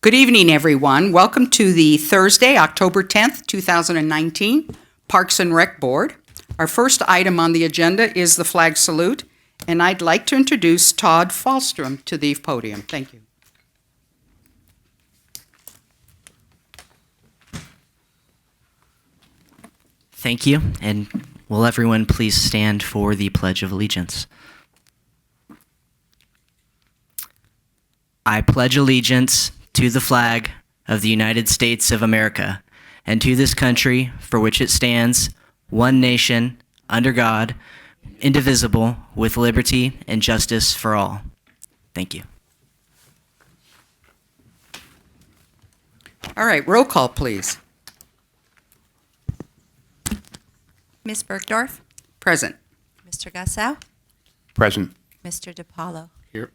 Good evening, everyone. Welcome to the Thursday, October 10th, 2019 Parks and Rec Board. Our first item on the agenda is the flag salute, and I'd like to introduce Todd Falstrom to the podium. Thank you. Thank you, and will everyone please stand for the Pledge of Allegiance? I pledge allegiance to the flag of the United States of America and to this country for which it stands, one nation, under God, indivisible, with liberty and justice for all. Thank you. All right, roll call, please. Ms. Bergdorf, Present. Mr. Gassau, Present. Mr. DiPaolo, Here.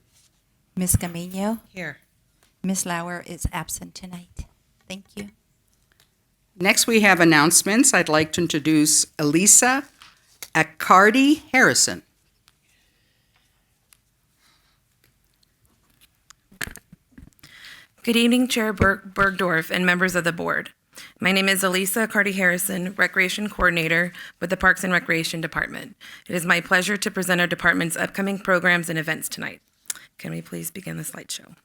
Ms. Gamino, Here. Ms. Lauer is absent tonight. Thank you. Next, we have announcements. I'd like to introduce Elisa Accardi Harrison. Good evening, Chair Bergdorf and members of the board. My name is Elisa Cardi-Harrison, Recreation Coordinator with the Parks and Recreation Department. It is my pleasure to present our department's upcoming programs and events tonight. Can we please begin the slideshow?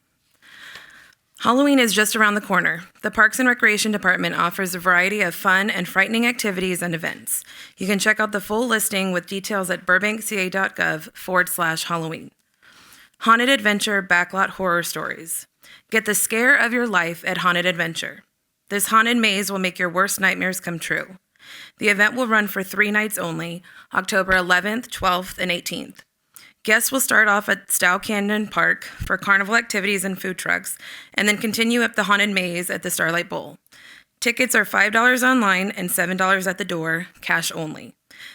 Halloween is just around the corner. The Parks and Recreation Department offers a variety of fun and frightening activities and events. You can check out the full listing with details at burbankca.gov/Halloween. Haunted Adventure Backlot Horror Stories. Get the scare of your life at Haunted Adventure. This haunted maze will make your worst nightmares come true. The event will run for 3 nights only, October 11th, 12th, and 18th. Guests will start off at Stow Canyon Park for carnival activities and food trucks, and then continue up the haunted maze at the Starlight Bowl. Tickets are $5 online and $7 at the door, cash only.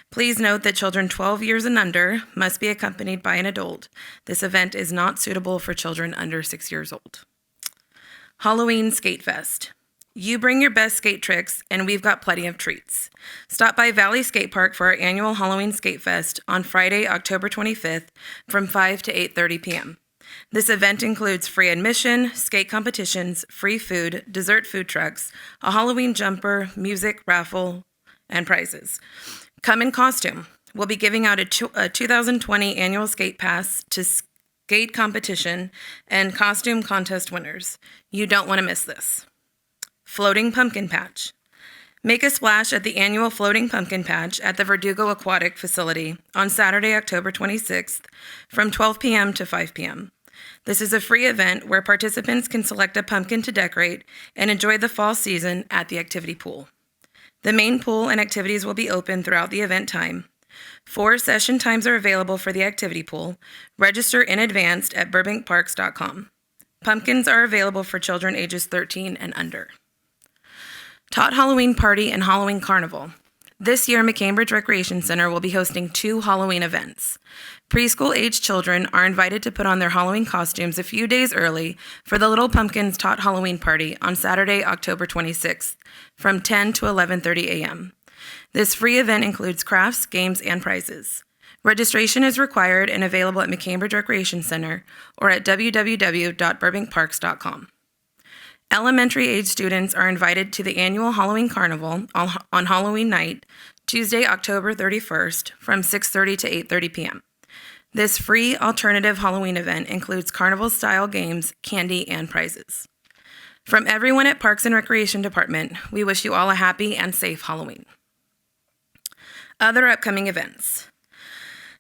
Please note that children 12 years and under must be accompanied by an adult. This event is not suitable for children under 6 years old. Halloween Skate Fest. You bring your best skate tricks, and we've got plenty of treats. Stop by Valley Skate Park for our annual Halloween Skate Fest on Friday, October 25th from 5 to 8:30 p.m. This event includes free admission, skate competitions, free food, dessert food trucks, a Halloween jumper, music, raffle, and prizes. Come in costume. We'll be giving out a 2020 annual skate pass to skate competition and costume contest winners. You don't want to miss this. Floating Pumpkin Patch. Make a splash at the annual Floating Pumpkin Patch at the Verdugo Aquatic Facility on Saturday, October 26th from 12 p.m. to 5 p.m. This is a free event where participants can select a pumpkin to decorate and enjoy the fall season at the activity pool. The main pool and activities will be open throughout the event time. 4 session times are available for the activity pool. Register in advance at burbankparks.com. Pumpkins are available for children ages 13 and under. Tot Halloween Party and Halloween Carnival. This year, McCambridge Recreation Center will be hosting 2 Halloween events. Preschool-aged children are invited to put on their Halloween costumes a few days early for the Little Pumpkins Tot Halloween Party on Saturday, October 26th, from 10 to 11:30 a.m. This free event includes crafts, games, and prizes. Registration is required and available at McCambridge Recreation Center or at www.burbankparks.com. Elementary age students are invited to the annual Halloween Carnival on Halloween night, Tuesday, October 31st, from 6:30 to 8:30 p.m. This free alternative Halloween event includes carnival-style games, candy, and prizes. From everyone at Parks and Recreation Department, we wish you all a happy and safe Halloween. Other upcoming events.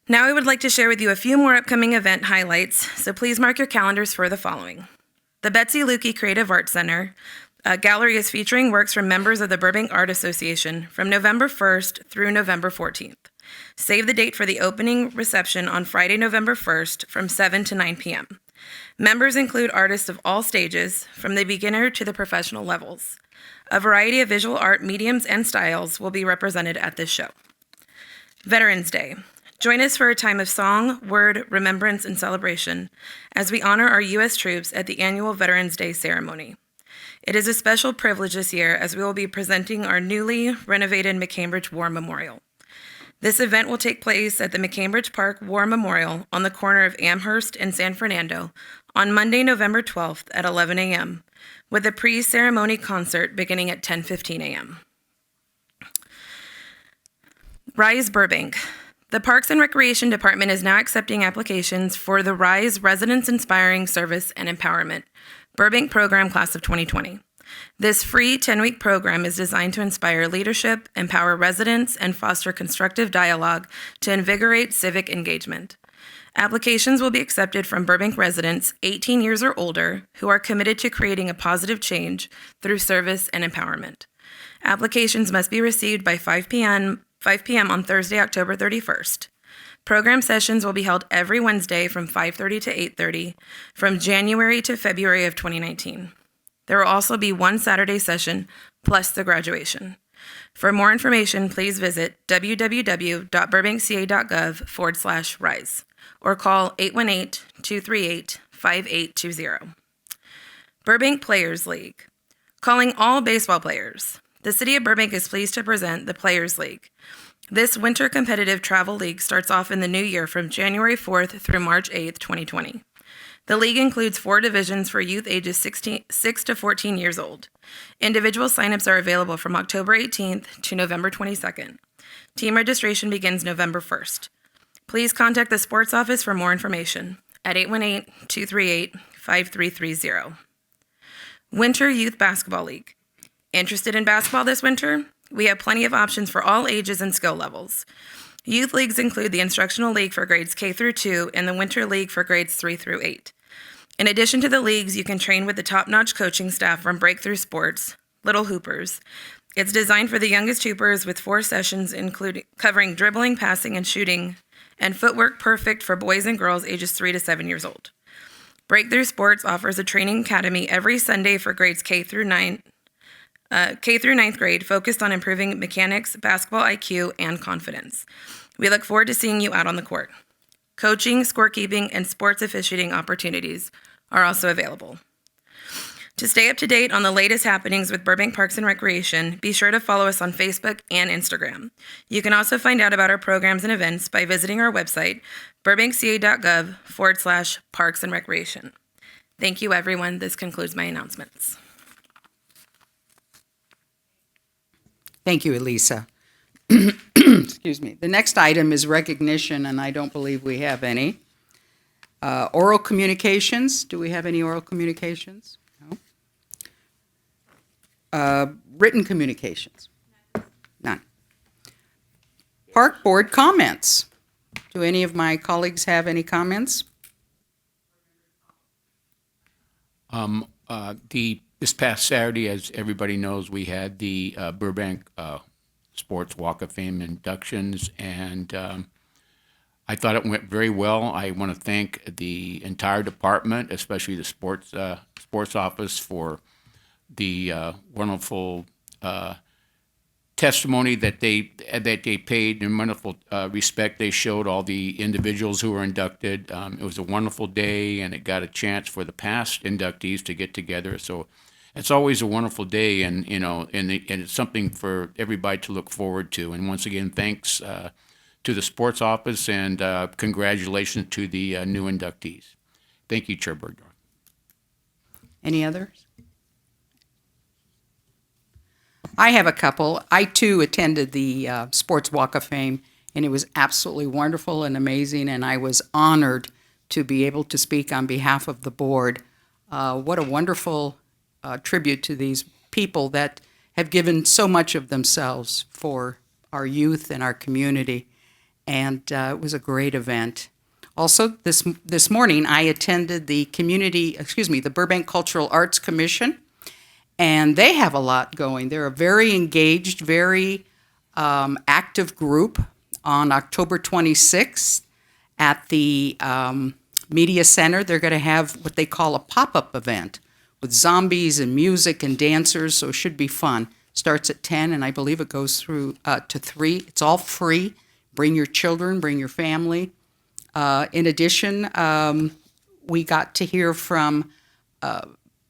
Now I would like to share with you a few more upcoming event highlights, so please mark your calendars for the following. The Betsy Lukey Creative Arts Center gallery is featuring works from members of the Burbank Art Association from November 1st through November 14th. Save the date for the opening reception on Friday, November 1st from 7 to 9 p.m. Members include artists of all stages, from the beginner to the professional levels. A variety of visual art mediums and styles will be represented at this show. Veterans Day. Join us for a time of song, word, remembrance, and celebration as we honor our U.S. troops at the annual Veterans Day ceremony. It is a special privilege this year as we will be presenting our newly renovated McCambridge War Memorial. This event will take place at the McCambridge Park War Memorial on the corner of Amherst and San Fernando on Monday, November 12th at 11 a.m., with a pre-ceremony concert beginning at 10:15 a.m. Rise Burbank. The Parks and Recreation Department is now accepting applications for the Rise Residents Inspiring Service and Empowerment Burbank Program Class of 2020. This free 10-week program is designed to inspire leadership, empower residents, and foster constructive dialogue to invigorate civic engagement. Applications will be accepted from Burbank residents 18 years or older who are committed to creating a positive change through service and empowerment. Applications must be received by 5 p.m. on Thursday, October 31st. Program sessions will be held every Wednesday from 5:30 to 8:30 from January to February of 2019. There will also be one Saturday session plus the graduation. For more information, please visit www.burbankca.gov/rise or call 818-238-5820. Burbank Players League. Calling all baseball players. The City of Burbank is pleased to present the Players League. This winter competitive travel league starts off in the new year from January 4th through March 8th, 2020. The league includes 4 divisions for youth ages 6 to 14 years old. Individual signups are available from October 18th to November 22nd. Team registration begins November 1st. Please contact the sports office for more information at 818-238-5330. Winter Youth Basketball League. Interested in basketball this winter? We have plenty of options for all ages and skill levels. Youth leagues include the Instructional League for grades K through 2 and the Winter League for grades 3 through 8. In addition to the leagues, you can train with the top-notch coaching staff from Breakthrough Sports, Little Hoopers. It's designed for the youngest hoopers with 4 sessions covering dribbling, passing, and shooting, and footwork perfect for boys and girls ages 3 to 7 years old. Breakthrough Sports offers a training academy every Sunday for grades K through 9th grade, focused on improving mechanics, basketball IQ, and confidence. We look forward to seeing you out on the court. Coaching, scorekeeping, and sports officiating opportunities are also available. To stay up to date on the latest happenings with Burbank Parks and Recreation, be sure to follow us on Facebook and Instagram. You can also find out about our programs and events by visiting our website, burbankca.gov/parks and recreation. Thank you, everyone. This concludes my announcements. Thank you, Elisa. Excuse me. The next item is recognition, and I don't believe we have any. Oral communications. Do we have any oral communications? No. Written communications? None. Park board comments. Do any of my colleagues have any comments? This past Saturday, as everybody knows, we had the Burbank Sports Walk of Fame inductions, and I thought it went very well. I want to thank the entire department, especially the sports office, for the wonderful testimony that they paid, and wonderful respect they showed all the individuals who were inducted. It was a wonderful day, and it got a chance for the past inductees to get together. So it's always a wonderful day, and and it's something for everybody to look forward to. And once again, thanks to the sports office, and congratulations to the new inductees. Thank you, Chair Bergdorf. Any others? I have a couple. I, too, attended the Sports Walk of Fame, and it was absolutely wonderful and amazing, and I was honored to be able to speak on behalf of the board. What a wonderful tribute to these people that have given so much of themselves for our youth and our community, and it was a great event. Also, this morning, I attended the Burbank Cultural Arts Commission, and they have a lot going. They're a very engaged, very active group. On October 26th at the Media Center, they're going to have what they call a pop-up event with zombies and music and dancers, so it should be fun. Starts at 10, and I believe it goes through to 3. It's all free. Bring your children, bring your family. In addition, we got to hear from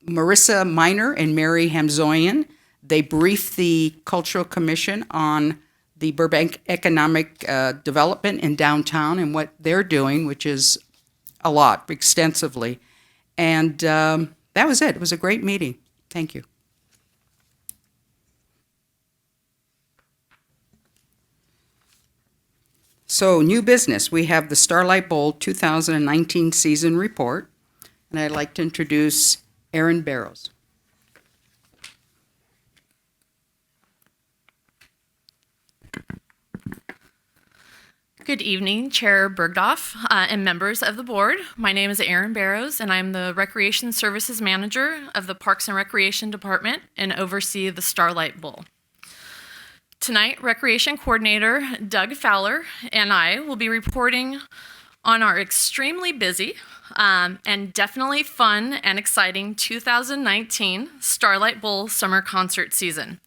Marissa Miner and Mary Hamzoyan. They briefed the Cultural Commission on the Burbank Economic Development in downtown and what they're doing, which is a lot, extensively. And that was it. It was a great meeting. Thank you. So, new business. We have the Starlight Bowl 2019 season report. And I'd like to introduce Aaron Barrows. Good evening, Chair Bergdorf and members of the board. My name is Aaron Barrows, and I'm the Recreation Services Manager of the Parks and Recreation Department and oversee the Starlight Bowl. Tonight, Recreation Coordinator Doug Fowler and I will be reporting on our extremely busy and definitely fun and exciting 2019 Starlight Bowl summer concert season.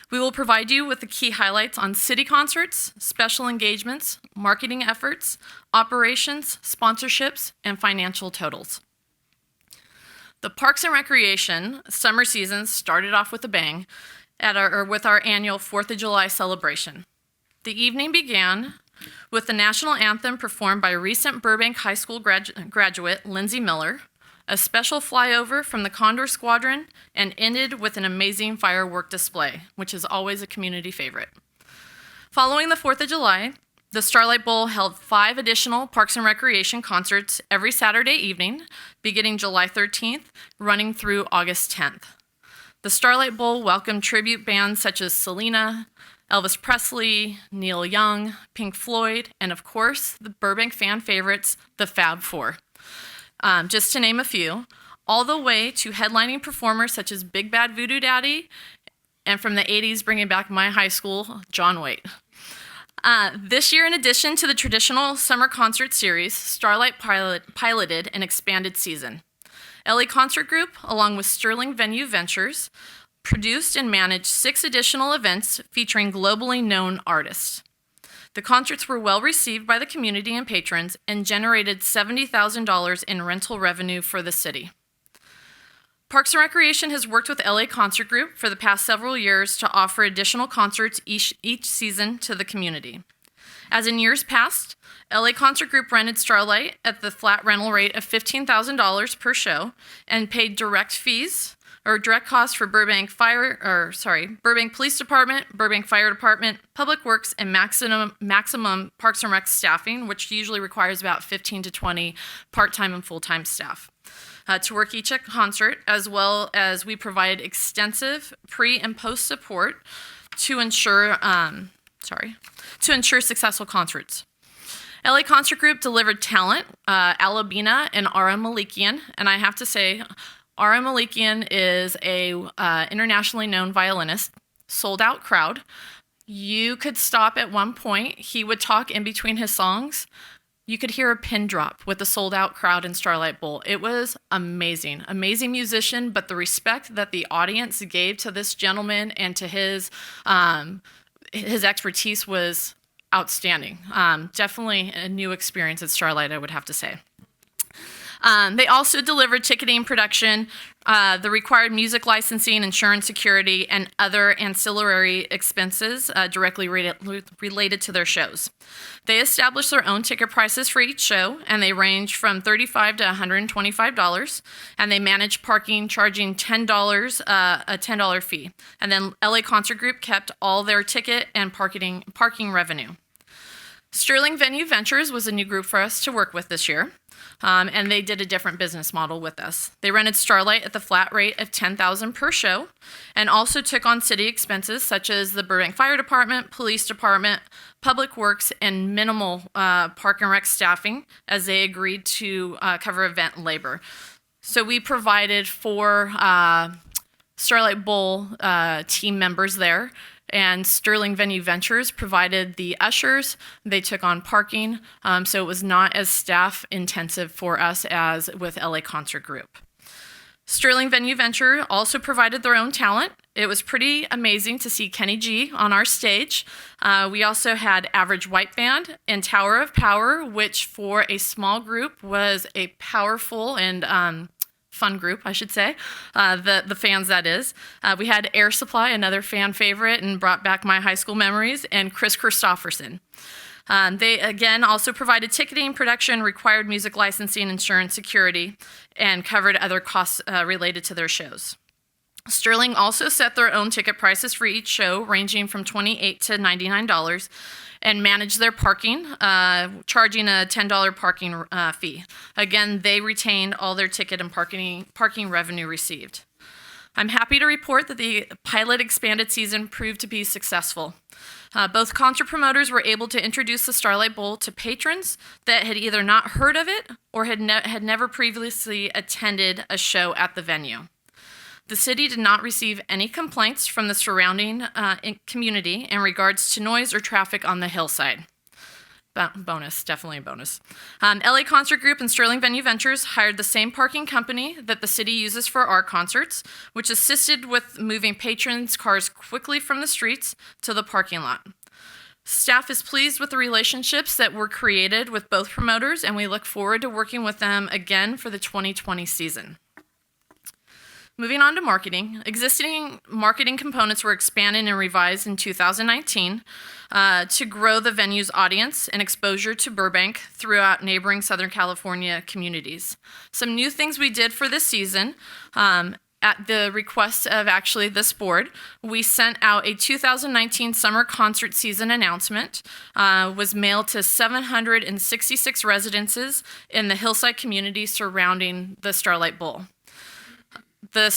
We will provide you with the key highlights on city concerts, special engagements, marketing efforts, operations, sponsorships, and financial totals. The Parks and Recreation summer season started off with a bang with our annual 4th of July celebration. The evening began with the national anthem performed by recent Burbank High School graduate Lindsay Miller, a special flyover from the Condor Squadron, and ended with an amazing firework display, which is always a community favorite. Following the 4th of July, the Starlight Bowl held 5 additional Parks and Recreation concerts every Saturday evening, beginning July 13th, running through August 10th. The Starlight Bowl welcomed tribute bands such as Selena, Elvis Presley, Neil Young, Pink Floyd, and of course, the Burbank fan favorites, the Fab Four. Just to name a few, all the way to headlining performers such as Big Bad Voodoo Daddy, and from the 80s, bringing back my high school, John Waite. This year, in addition to the traditional summer concert series, Starlight piloted an expanded season. LA Concert Group, along with Sterling Venue Ventures, produced and managed 6 additional events featuring globally known artists. The concerts were well received by the community and patrons and generated $70,000 in rental revenue for the city. Parks and Recreation has worked with LA Concert Group for the past several years to offer additional concerts each season to the community. As in years past, LA Concert Group rented Starlight at the flat rental rate of $15,000 per show and paid direct costs for Burbank Police Department, Burbank Fire Department, Public Works, and maximum Parks and Rec staffing, which usually requires about 15 to 20 part-time and full-time staff to work each concert, as well as we provide extensive pre- and post-support to ensure successful concerts. LA Concert Group delivered talent, Alabina and Ara Malikian, and I have to say, Ara Malikian is a internationally known violinist, sold out crowd. You could stop at one point. He would talk in between his songs. You could hear a pin drop with the sold out crowd in Starlight Bowl. It was amazing. Amazing musician, but the respect that the audience gave to this gentleman and to his expertise was outstanding. Definitely a new experience at Starlight, I would have to say. They also delivered ticketing production, the required music licensing, insurance security, and other ancillary expenses directly related to their shows. They established their own ticket prices for each show, and they range from $35 to $125, and they manage parking, charging $10, a $10 fee. And then LA Concert Group kept all their ticket and parking revenue. Sterling Venue Ventures was a new group for us to work with this year. And they did a different business model with us. They rented Starlight at the flat rate of $10,000 per show and also took on city expenses such as the Burbank Fire Department, Police Department, Public Works, and minimal Park and Rec staffing as they agreed to cover event labor. So we provided 4 Starlight Bowl team members there. And Sterling Venue Ventures provided the ushers. They took on parking, so it was not as staff intensive for us as with LA Concert Group. Sterling Venue Venture also provided their own talent. It was pretty amazing to see Kenny G on our stage. We also had Average White Band and Tower of Power, which for a small group was a powerful and fun group, I should say, the fans, that is. We had Air Supply, another fan favorite, and brought back my high school memories, and Chris Christopherson. They, again, also provided ticketing, production, required music licensing, insurance, security, and covered other costs related to their shows. Sterling also set their own ticket prices for each show, ranging from $28 to $99, and managed their parking, charging a $10 parking fee. Again, they retained all their ticket and parking revenue received. I'm happy to report that the pilot expanded season proved to be successful. Both concert promoters were able to introduce the Starlight Bowl to patrons that had either not heard of it or had never previously attended a show at the venue. The city did not receive any complaints from the surrounding community in regards to noise or traffic on the hillside. Bonus, definitely a bonus. LA Concert Group and Sterling Venue Ventures hired the same parking company that the city uses for our concerts, which assisted with moving patrons' cars quickly from the streets to the parking lot. Staff is pleased with the relationships that were created with both promoters, and we look forward to working with them again for the 2020 season. Moving on to marketing, existing marketing components were expanded and revised in 2019 to grow the venue's audience and exposure to Burbank throughout neighboring Southern California communities. Some new things we did for this season, at the request of actually this board, we sent out a 2019 summer concert season announcement, was mailed to 766 residences in the hillside community surrounding the Starlight Bowl. The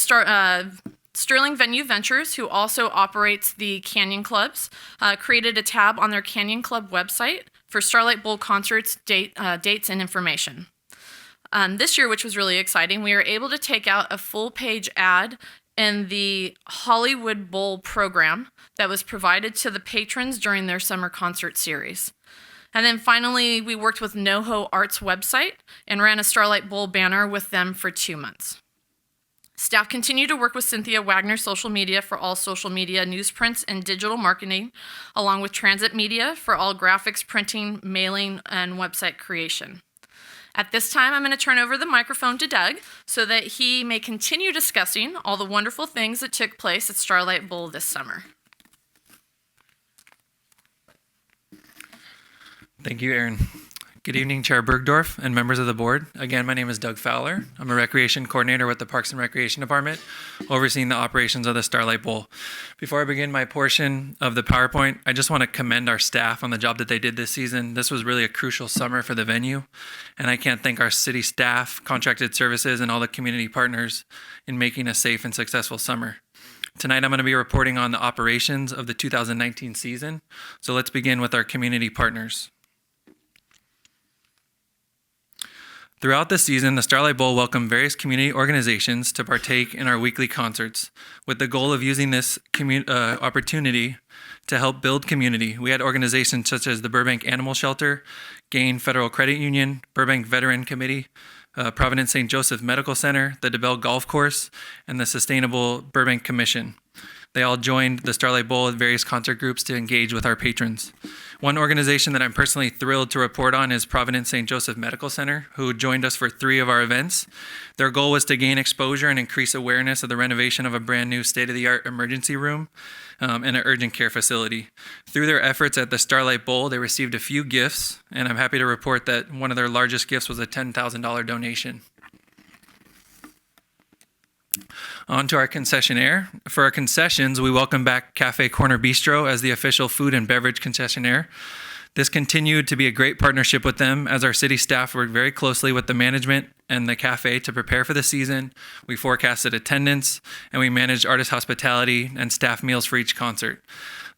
Sterling Venue Ventures, who also operates the Canyon Clubs, created a tab on their Canyon Club website for Starlight Bowl concerts, dates, and information. This year, which was really exciting, we were able to take out a full-page ad in the Hollywood Bowl program that was provided to the patrons during their summer concert series. And then finally, we worked with NoHo Arts website and ran a Starlight Bowl banner with them for 2 months. Staff continue to work with Cynthia Wagner's social media for all social media, newsprints, and digital marketing, along with Transit Media for all graphics, printing, mailing, and website creation. At this time, I'm going to turn over the microphone to Doug so that he may continue discussing all the wonderful things that took place at Starlight Bowl this summer. Thank you, Erin. Good evening, Chair Bergdorf and members of the board. Again, my name is Doug Fowler. I'm a recreation coordinator with the Parks and Recreation Department, overseeing the operations of the Starlight Bowl. Before I begin my portion of the PowerPoint, I just want to commend our staff on the job that they did this season. This was really a crucial summer for the venue, and I can't thank our city staff, contracted services, and all the community partners in making a safe and successful summer. Tonight, I'm going to be reporting on the operations of the 2019 season. So let's begin with our community partners. Throughout the season, the Starlight Bowl welcomed various community organizations to partake in our weekly concerts with the goal of using this opportunity to help build community. We had organizations such as the Burbank Animal Shelter, Gain Federal Credit Union, Burbank Veteran Committee, Providence St. Joseph Medical Center, the DeBell Golf Course, and the Sustainable Burbank Commission. They all joined the Starlight Bowl with various concert groups to engage with our patrons. One organization that I'm personally thrilled to report on is Providence St. Joseph Medical Center, who joined us for 3 of our events. Their goal was to gain exposure and increase awareness of the renovation of a brand new state-of-the-art emergency room and an urgent care facility. Through their efforts at the Starlight Bowl, they received a few gifts, and I'm happy to report that one of their largest gifts was a $10,000 donation. On to our concessionaire. For our concessions, we welcome back Cafe Corner Bistro as the official food and beverage concessionaire. This continued to be a great partnership with them as our city staff worked very closely with the management and the cafe to prepare for the season. We forecasted attendance, and we managed artist hospitality and staff meals for each concert.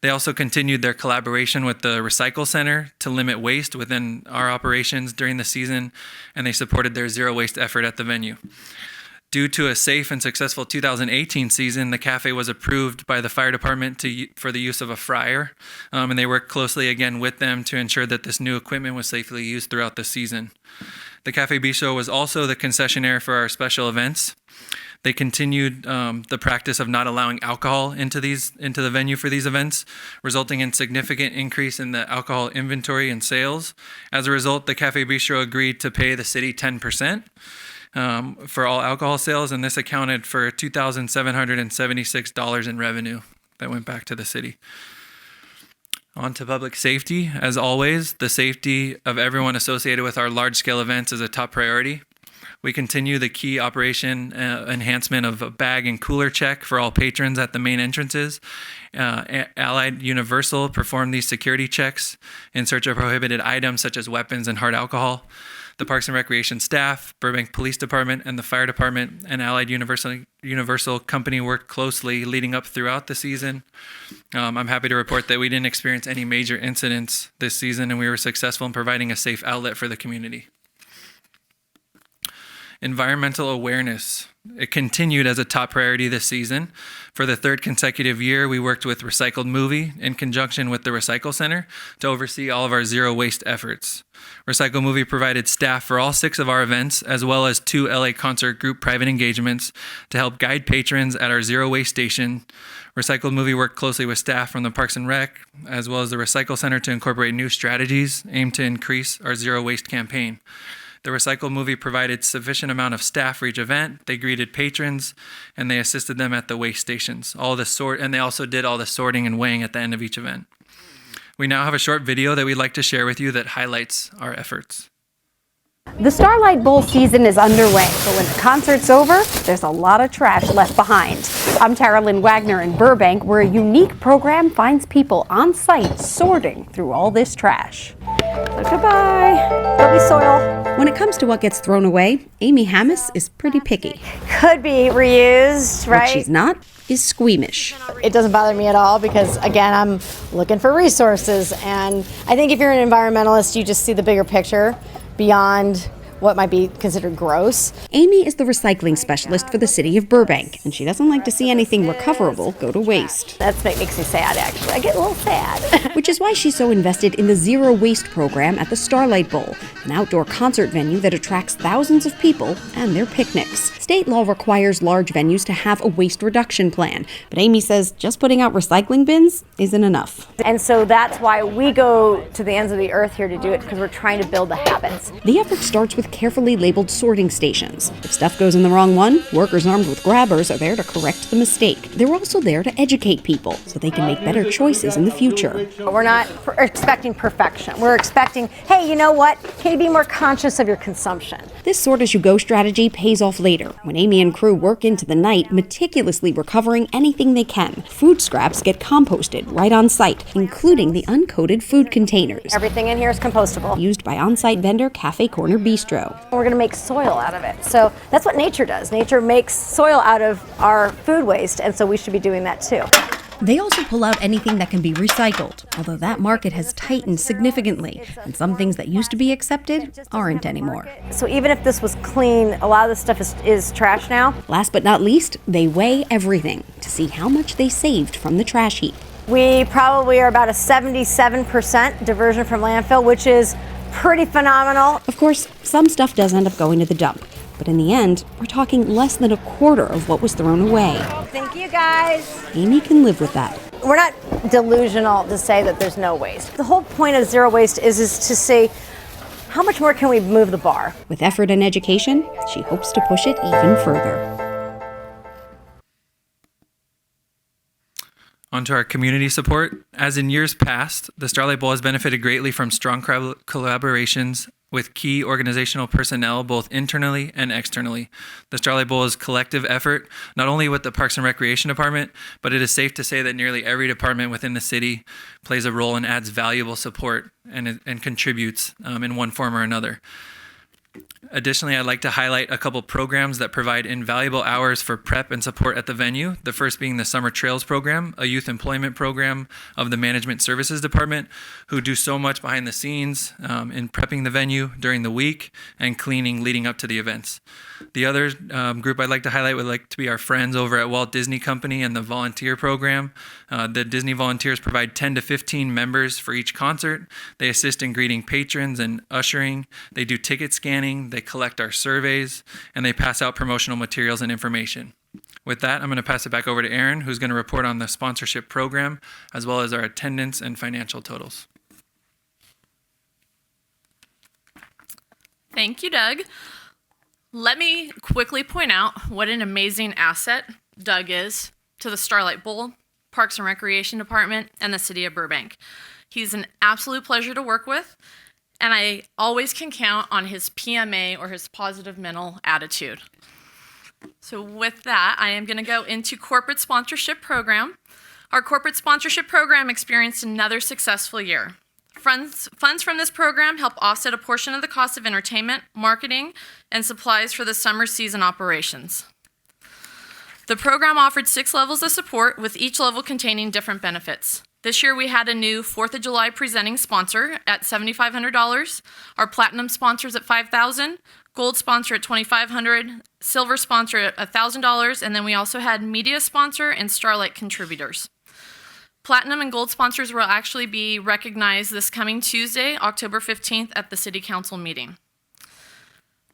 They also continued their collaboration with the Recycle Center to limit waste within our operations during the season, and they supported their zero waste effort at the venue. Due to a safe and successful 2018 season, the cafe was approved by the fire department for the use of a fryer, and they worked closely again with them to ensure that this new equipment was safely used throughout the season. The Cafe Bistro was also the concessionaire for our special events. They continued the practice of not allowing alcohol into the venue for these events, resulting in significant increase in the alcohol inventory and sales. As a result, the Cafe Bistro agreed to pay the city 10%. for all alcohol sales, and this accounted for $2,776 in revenue that went back to the city. On to public safety. As always, the safety of everyone associated with our large-scale events is a top priority. We continue the key operation enhancement of a bag and cooler check for all patrons at the main entrances. Allied Universal performed these security checks in search of prohibited items such as weapons and hard alcohol. The Parks and Recreation staff, Burbank Police Department, and the Fire Department and Allied Universal Company worked closely leading up throughout the season. I'm happy to report that we didn't experience any major incidents this season, and we were successful in providing a safe outlet for the community. Environmental awareness. It continued as a top priority this season. For the third consecutive year, we worked with Recycled Movie in conjunction with the Recycle Center to oversee all of our zero waste efforts. Recycle Movie provided staff for all 6 of our events, as well as 2 LA Concert Group private engagements to help guide patrons at our zero waste station. Recycled Movie worked closely with staff from the Parks and Rec, as well as the Recycle Center to incorporate new strategies aimed to increase our zero waste campaign. The Recycle Movie provided sufficient amount of staff for each event. They greeted patrons, and they assisted them at the waste stations. And they also did all the sorting and weighing at the end of each event. We now have a short video that we'd like to share with you that highlights our efforts. The Starlight Bowl season is underway, but when the concert's over, there's a lot of trash left behind. I'm Tara Lynn Wagner in Burbank, where a unique program finds people on site sorting through all this trash. So goodbye. There'll be soil. When it comes to what gets thrown away, Amy Hammis is pretty picky. Could be reused, right? What she's not is squeamish. It doesn't bother me at all because, again, I'm looking for resources. And I think if you're an environmentalist, you just see the bigger picture beyond what might be considered gross. Amy is the recycling specialist for the city of Burbank, and she doesn't like to see anything recoverable go to waste. That's what makes me sad, actually. I get a little sad. Which is why she's so invested in the Zero Waste program at the Starlight Bowl, an outdoor concert venue that attracts thousands of people and their picnics. State law requires large venues to have a waste reduction plan, but Amy says just putting out recycling bins isn't enough. And so that's why we go to the ends of the earth here to do it, because we're trying to build the habits. The effort starts with carefully labeled sorting stations. If stuff goes in the wrong one, workers armed with grabbers are there to correct the mistake. They're also there to educate people so they can make better choices in the future. We're not expecting perfection. We're expecting, hey, you know what? Can you be more conscious of your consumption? This sort-as-you-go strategy pays off later, when Amy and crew work into the night, meticulously recovering anything they can. Food scraps get composted right on site, including the uncoated food containers. Everything in here is compostable. Used by on-site vendor Cafe Corner Bistro. We're going to make soil out of it. So that's what nature does. Nature makes soil out of our food waste, and so we should be doing that too. They also pull out anything that can be recycled, although that market has tightened significantly, and some things that used to be accepted aren't anymore. So even if this was clean, a lot of this stuff is trash now. Last but not least, they weigh everything to see how much they saved from the trash heap. We probably are about a 77% diversion from landfill, which is pretty phenomenal. Of course, some stuff does end up going to the dump, but in the end, we're talking less than a quarter of what was thrown away. Thank you, guys. Amy can live with that. We're not delusional to say that there's no waste. The whole point of zero waste is to say, how much more can we move the bar? With effort and education, she hopes to push it even further. On to our community support. As in years past, the Starlight Bowl has benefited greatly from strong collaborations with key organizational personnel, both internally and externally. The Starlight Bowl is a collective effort, not only with the Parks and Recreation Department, but it is safe to say that nearly every department within the city plays a role and adds valuable support and contributes in one form or another. Additionally, I'd like to highlight a couple programs that provide invaluable hours for prep and support at the venue. The first being the Summer Trails Program, a youth employment program of the Management Services Department, who do so much behind the scenes in prepping the venue during the week and cleaning leading up to the events. The other group I'd like to highlight would like to be our friends over at Walt Disney Company and the volunteer program. The Disney volunteers provide 10 to 15 members for each concert. They assist in greeting patrons and ushering. They do ticket scanning. They collect our surveys, and they pass out promotional materials and information. With that, I'm going to pass it back over to Aaron, who's going to report on the sponsorship program, as well as our attendance and financial totals. Thank you, Doug. Let me quickly point out what an amazing asset Doug is to the Starlight Bowl, Parks and Recreation Department, and the City of Burbank. He's an absolute pleasure to work with, and I always can count on his PMA or his positive mental attitude. So with that, I am going to go into corporate sponsorship program. Our corporate sponsorship program experienced another successful year. Funds from this program help offset a portion of the cost of entertainment, marketing, and supplies for the summer season operations. The program offered 6 levels of support, with each level containing different benefits. This year we had a new 4th of July presenting sponsor at $7,500, our platinum sponsors at $5,000, gold sponsor at $2,500, silver sponsor at $1,000, and then we also had media sponsor and Starlight contributors. Platinum and gold sponsors will actually be recognized this coming Tuesday, October 15th at the City Council meeting.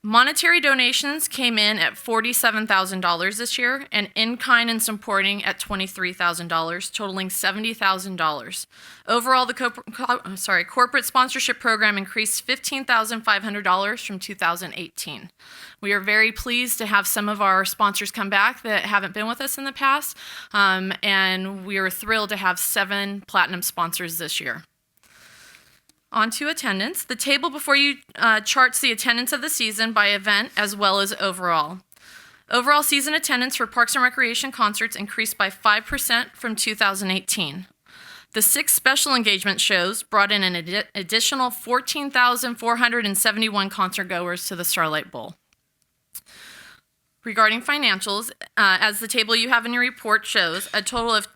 Monetary donations came in at $47,000 this year, and in-kind and supporting at $23,000, totaling $70,000. Overall, the corporate sponsorship program increased $15,500 from 2018. We are very pleased to have some of our sponsors come back that haven't been with us in the past, and we are thrilled to have 7 platinum sponsors this year. On to attendance. The table before you charts the attendance of the season by event as well as overall. Overall season attendance for Parks and Recreation concerts increased by 5% from 2018. The 6 special engagement shows brought in an additional 14,471 concert goers to the Starlight Bowl. Regarding financials, as the table you have in your report shows, a total of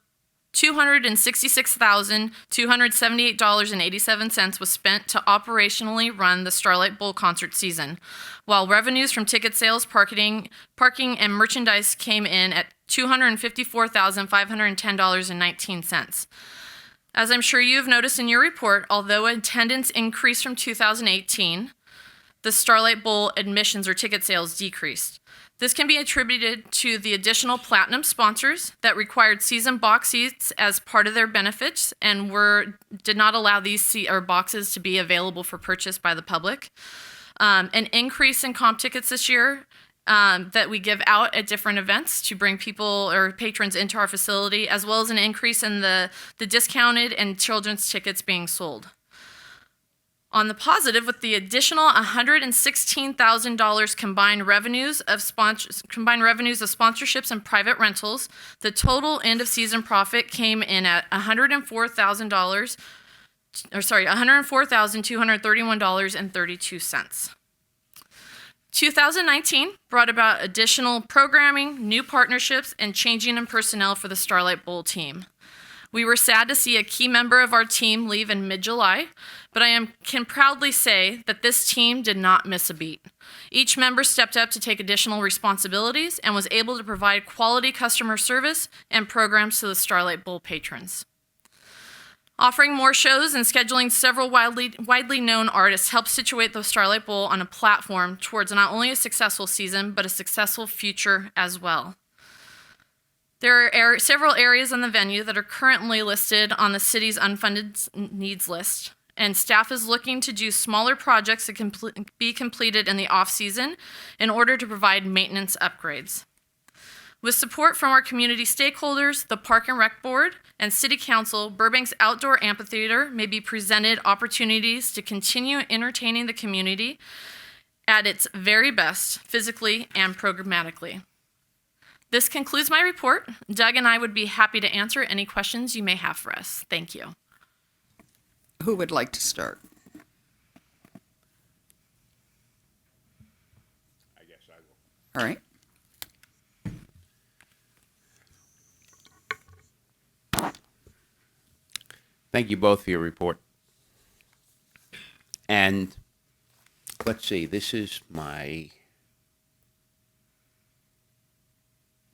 $266,278.87 was spent to operationally run the Starlight Bowl concert season, while revenues from ticket sales, parking, and merchandise came in at $254,510.19. As I'm sure you have noticed in your report, although attendance increased from 2018, the Starlight Bowl admissions or ticket sales decreased. This can be attributed to the additional platinum sponsors that required season box seats as part of their benefits and did not allow these boxes to be available for purchase by the public. An increase in comp tickets this year that we give out at different events to bring people or patrons into our facility, as well as an increase in the discounted and children's tickets being sold. On the positive, with the additional $116,000 combined revenues of sponsorships and private rentals, the total end of season profit came in at $104,231.32. 2019 brought about additional programming, new partnerships, and changing in personnel for the Starlight Bowl team. We were sad to see a key member of our team leave in mid-July, but I can proudly say that this team did not miss a beat. Each member stepped up to take additional responsibilities and was able to provide quality customer service and programs to the Starlight Bowl patrons. Offering more shows and scheduling several widely known artists helps situate the Starlight Bowl on a platform towards not only a successful season, but a successful future as well. There are several areas on the venue that are currently listed on the city's unfunded needs list, and staff is looking to do smaller projects that can be completed in the off-season in order to provide maintenance upgrades. With support from our community stakeholders, the Park and Rec Board, and City Council, Burbank's outdoor amphitheater may be presented opportunities to continue entertaining the community at its very best, physically and programmatically. This concludes my report. Doug and I would be happy to answer any questions you may have for us. Thank you. Who would like to start? I guess I will. All right. Thank you both for your report. And let's see, this is my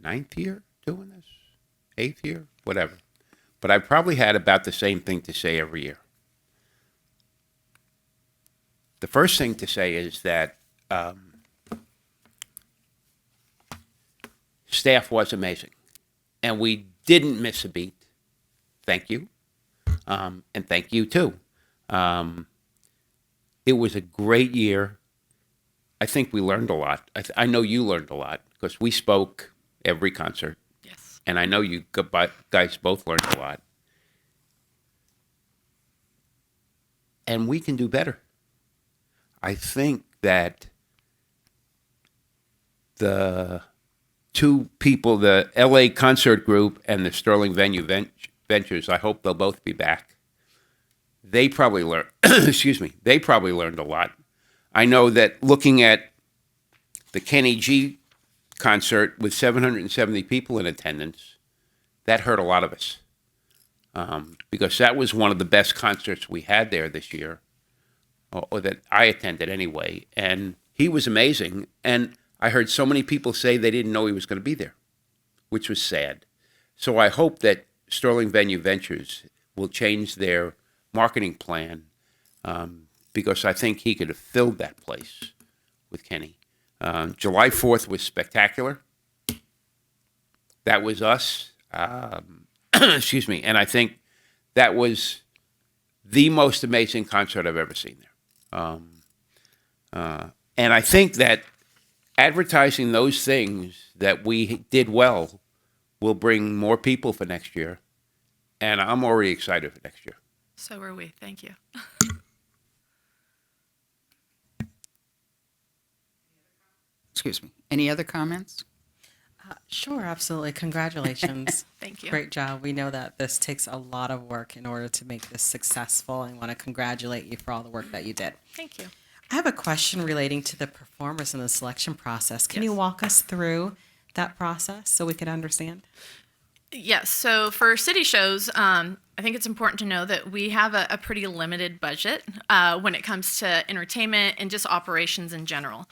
9th year doing this, 8th year, whatever. But I probably had about the same thing to say every year. The first thing to say is that staff was amazing, and we didn't miss a beat. Thank you, and thank you too. It was a great year. I think we learned a lot. I know you learned a lot because we spoke every concert. Yes. And I know you guys both learned a lot. And we can do better. I think that the two people, the LA Concert Group and the Sterling Venue Ventures, I hope they'll both be back. They probably learned, they probably learned a lot. I know that looking at the Kenny G concert with 770 people in attendance, that hurt a lot of us. Because that was one of the best concerts we had there this year, or that I attended anyway. And he was amazing. And I heard so many people say they didn't know he was going to be there, which was sad. So I hope that Sterling Venue Ventures will change their marketing plan, because I think he could have filled that place with Kenny. July 4th was spectacular. That was us. And I think that was the most amazing concert I've ever seen there. And I think that advertising those things that we did well will bring more people for next year. And I'm already excited for next year. So are we. Thank you. Excuse me. Any other comments? Sure, absolutely. Congratulations. Thank you. Great job. We know that this takes a lot of work in order to make this successful, and want to congratulate you for all the work that you did. Thank you. I have a question relating to the performers in the selection process. Can you Yes. walk us through that process so we can understand? Yes. So for city shows, I think it's important to know that we have a pretty limited budget when it comes to entertainment and just operations in general.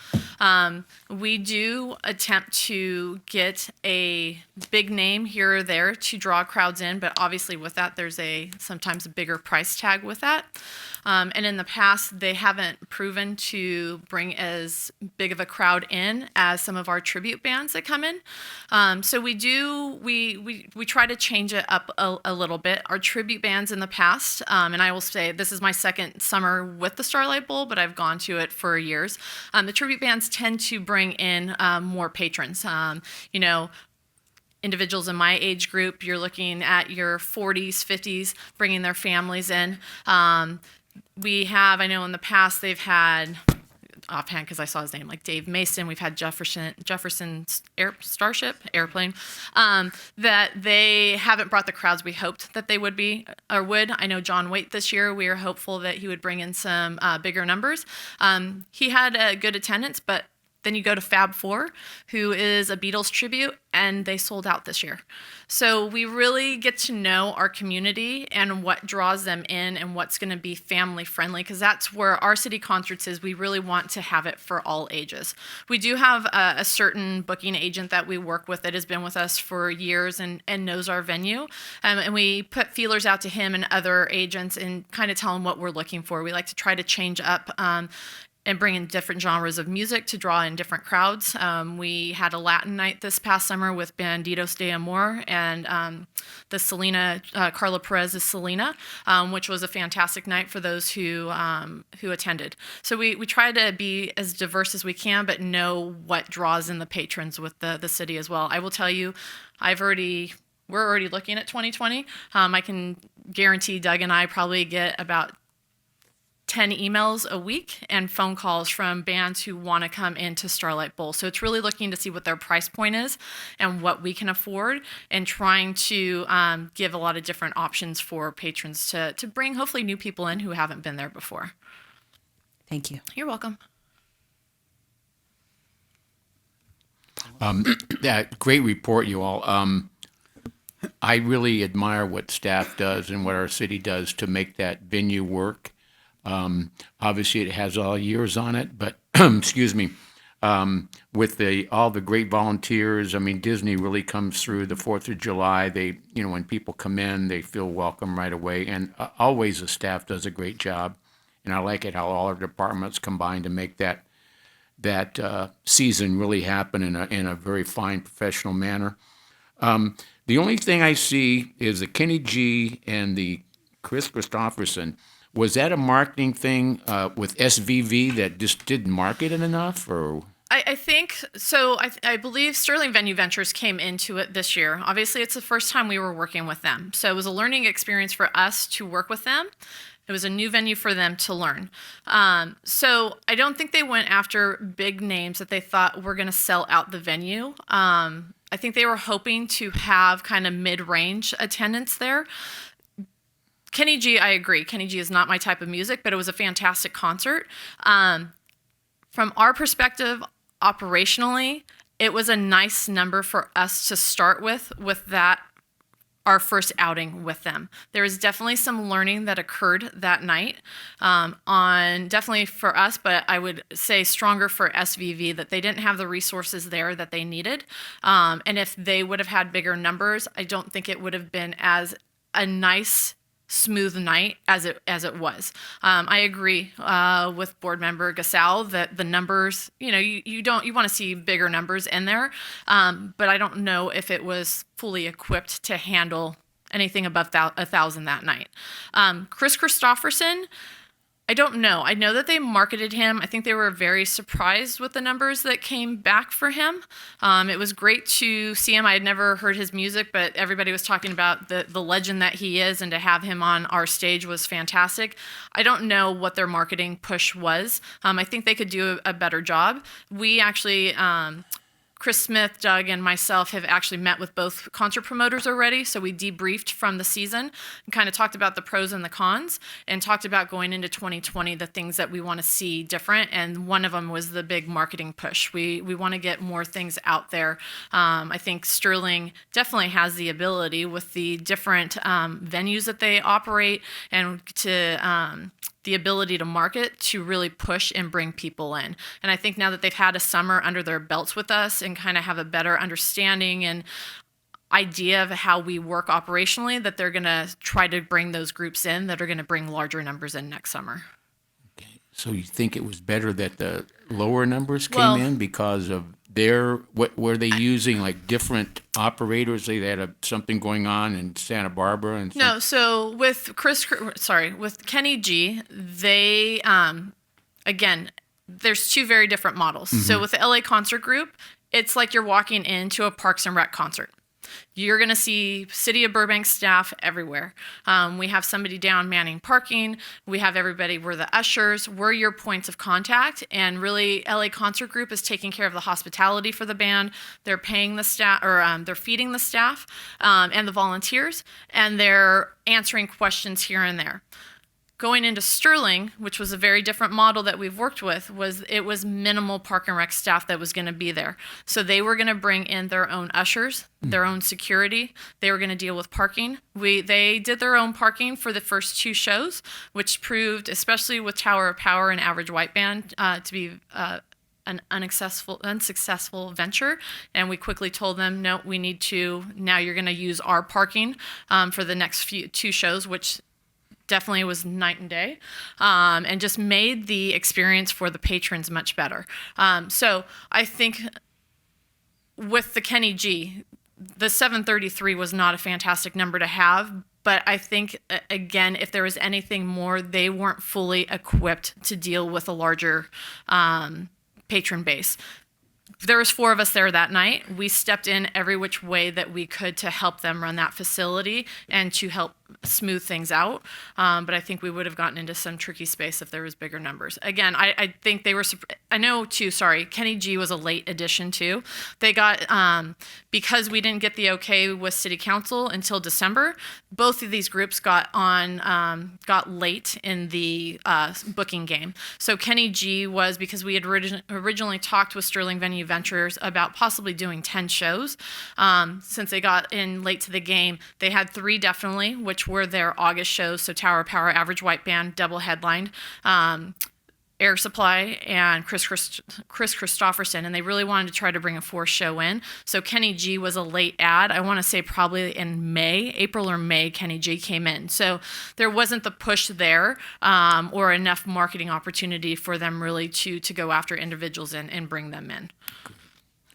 We do attempt to get a big name here or there to draw crowds in, but obviously with that, there's sometimes a bigger price tag with that. And in the past, they haven't proven to bring as big of a crowd in as some of our tribute bands that come in. So we try to change it up a little bit. Our tribute bands in the past, and I will say this is my second summer with the Starlight Bowl, but I've gone to it for years. The tribute bands tend to bring in more patrons. Individuals in my age group, you're looking at your 40s, 50s, bringing their families in. I know in the past they've had, offhand because I saw his name, like Dave Mason. We've had Jefferson's Starship airplane, that they haven't brought the crowds we hoped that they would be or would. I know John Waite this year, we are hopeful that he would bring in some bigger numbers. He had a good attendance, but then you go to Fab Four, who is a Beatles tribute, and they sold out this year. So we really get to know our community and what draws them in and what's going to be family friendly, because that's where our city concerts is. We really want to have it for all ages. We do have a certain booking agent that we work with that has been with us for years and knows our venue. And we put feelers out to him and other agents and kind of tell them what we're looking for. We like to try to change up and bring in different genres of music to draw in different crowds. We had a Latin night this past summer with Bandidos de Amor and the Selena, Carla Perez's Selena, which was a fantastic night for those who attended. So we try to be as diverse as we can, but know what draws in the patrons with the city as well. I will tell you, we're already looking at 2020. I can guarantee Doug and I probably get about 10 emails a week and phone calls from bands who want to come into Starlight Bowl. So it's really looking to see what their price point is and what we can afford, and trying to give a lot of different options for patrons to bring hopefully new people in who haven't been there before. Thank you. You're welcome. That great report, you all. I really admire what staff does and what our city does to make that venue work. Obviously, it has all years on it, but excuse me, with all the great volunteers. I mean, Disney really comes through the 4th of July. When people come in, they feel welcome right away, and always the staff does a great job. And I like it how all our departments combine to make that season really happen in a very fine professional manner. The only thing I see is the Kenny G and the Chris Christopherson. Was that a marketing thing with SVV that just didn't market it enough, or? I think so. I believe Sterling Venue Ventures came into it this year. Obviously, it's the first time we were working with them. So it was a learning experience for us to work with them. It was a new venue for them to learn. So I don't think they went after big names that they thought were going to sell out the venue. I think they were hoping to have kind of mid-range attendance there. Kenny G, I agree. Kenny G is not my type of music, but it was a fantastic concert. From our perspective, operationally, it was a nice number for us to start with that, our first outing with them. There was definitely some learning that occurred that night on definitely for us, but I would say stronger for SVV, that they didn't have the resources there that they needed. And if they would have had bigger numbers, I don't think it would have been as a nice smooth night as it was. I agree with board member Gasal that the numbers, you want to see bigger numbers in there, but I don't know if it was fully equipped to handle anything above 1,000 that night. Chris Christopherson, I don't know. I know that they marketed him. I think they were very surprised with the numbers that came back for him. It was great to see him. I had never heard his music, but everybody was talking about the legend that he is, and to have him on our stage was fantastic. I don't know what their marketing push was. I think they could do a better job. We actually... Chris Smith, Doug, and myself have actually met with both concert promoters already, so we debriefed from the season and kind of talked about the pros and the cons and talked about going into 2020, the things that we want to see different, and one of them was the big marketing push. We want to get more things out there. I think Sterling definitely has the ability with the different venues that they operate and to... the ability to market, to really push and bring people in. And I think now that they've had a summer under their belts with us and kind of have a better understanding and idea of how we work operationally, that they're going to try to bring those groups in that are going to bring larger numbers in next summer. Okay. So you think it was better that the lower numbers came Well- in because of what were they using, like different operators? They had something going on in Santa Barbara and No, so with with Kenny G, they again, there's two very different models. So with the LA Concert Group, it's like you're walking into a Parks and Rec concert. You're going to see City of Burbank staff everywhere. We have somebody down manning parking. We have everybody. We're the ushers. We're your points of contact. And really, LA Concert Group is taking care of the hospitality for the band. They're paying the staff, or they're feeding the staff and the volunteers, and they're answering questions here and there. Going into Sterling, which was a very different model that we've worked with, was minimal Park and Rec staff that was going to be there. So they were going to bring in their own ushers, their own security. They were going to deal with parking. They did their own parking for the first two shows, which proved, especially with Tower of Power and Average White Band, to be an unsuccessful venture. And we quickly told them, no, we need to, now you're going to use our parking for the next two shows, which definitely was night and day, and just made the experience for the patrons much better. So I think with the Kenny G, the 733 was not a fantastic number to have, but I think, again, if there was anything more, they weren't fully equipped to deal with a larger patron base. There was 4 of us there that night. We stepped in every which way that we could to help them run that facility and to help smooth things out. But I think we would have gotten into some tricky space if there was bigger numbers. Again, I think they were, I know too, sorry, Kenny G was a late addition too. They got, because we didn't get the okay with City Council until December, both of these groups got late in the booking game. So Kenny G was, because we had originally talked with Sterling Venue Ventures about possibly doing 10 shows. Since they got in late to the game, they had 3 definitely, which were their August shows. So Tower of Power, Average White Band, double headlined, Air Supply, and Chris Christopherson, and they really wanted to try to bring a 4th show in. So Kenny G was a late add. I want to say probably in April or May, Kenny G came in. So there wasn't the push there or enough marketing opportunity for them really to go after individuals and bring them in.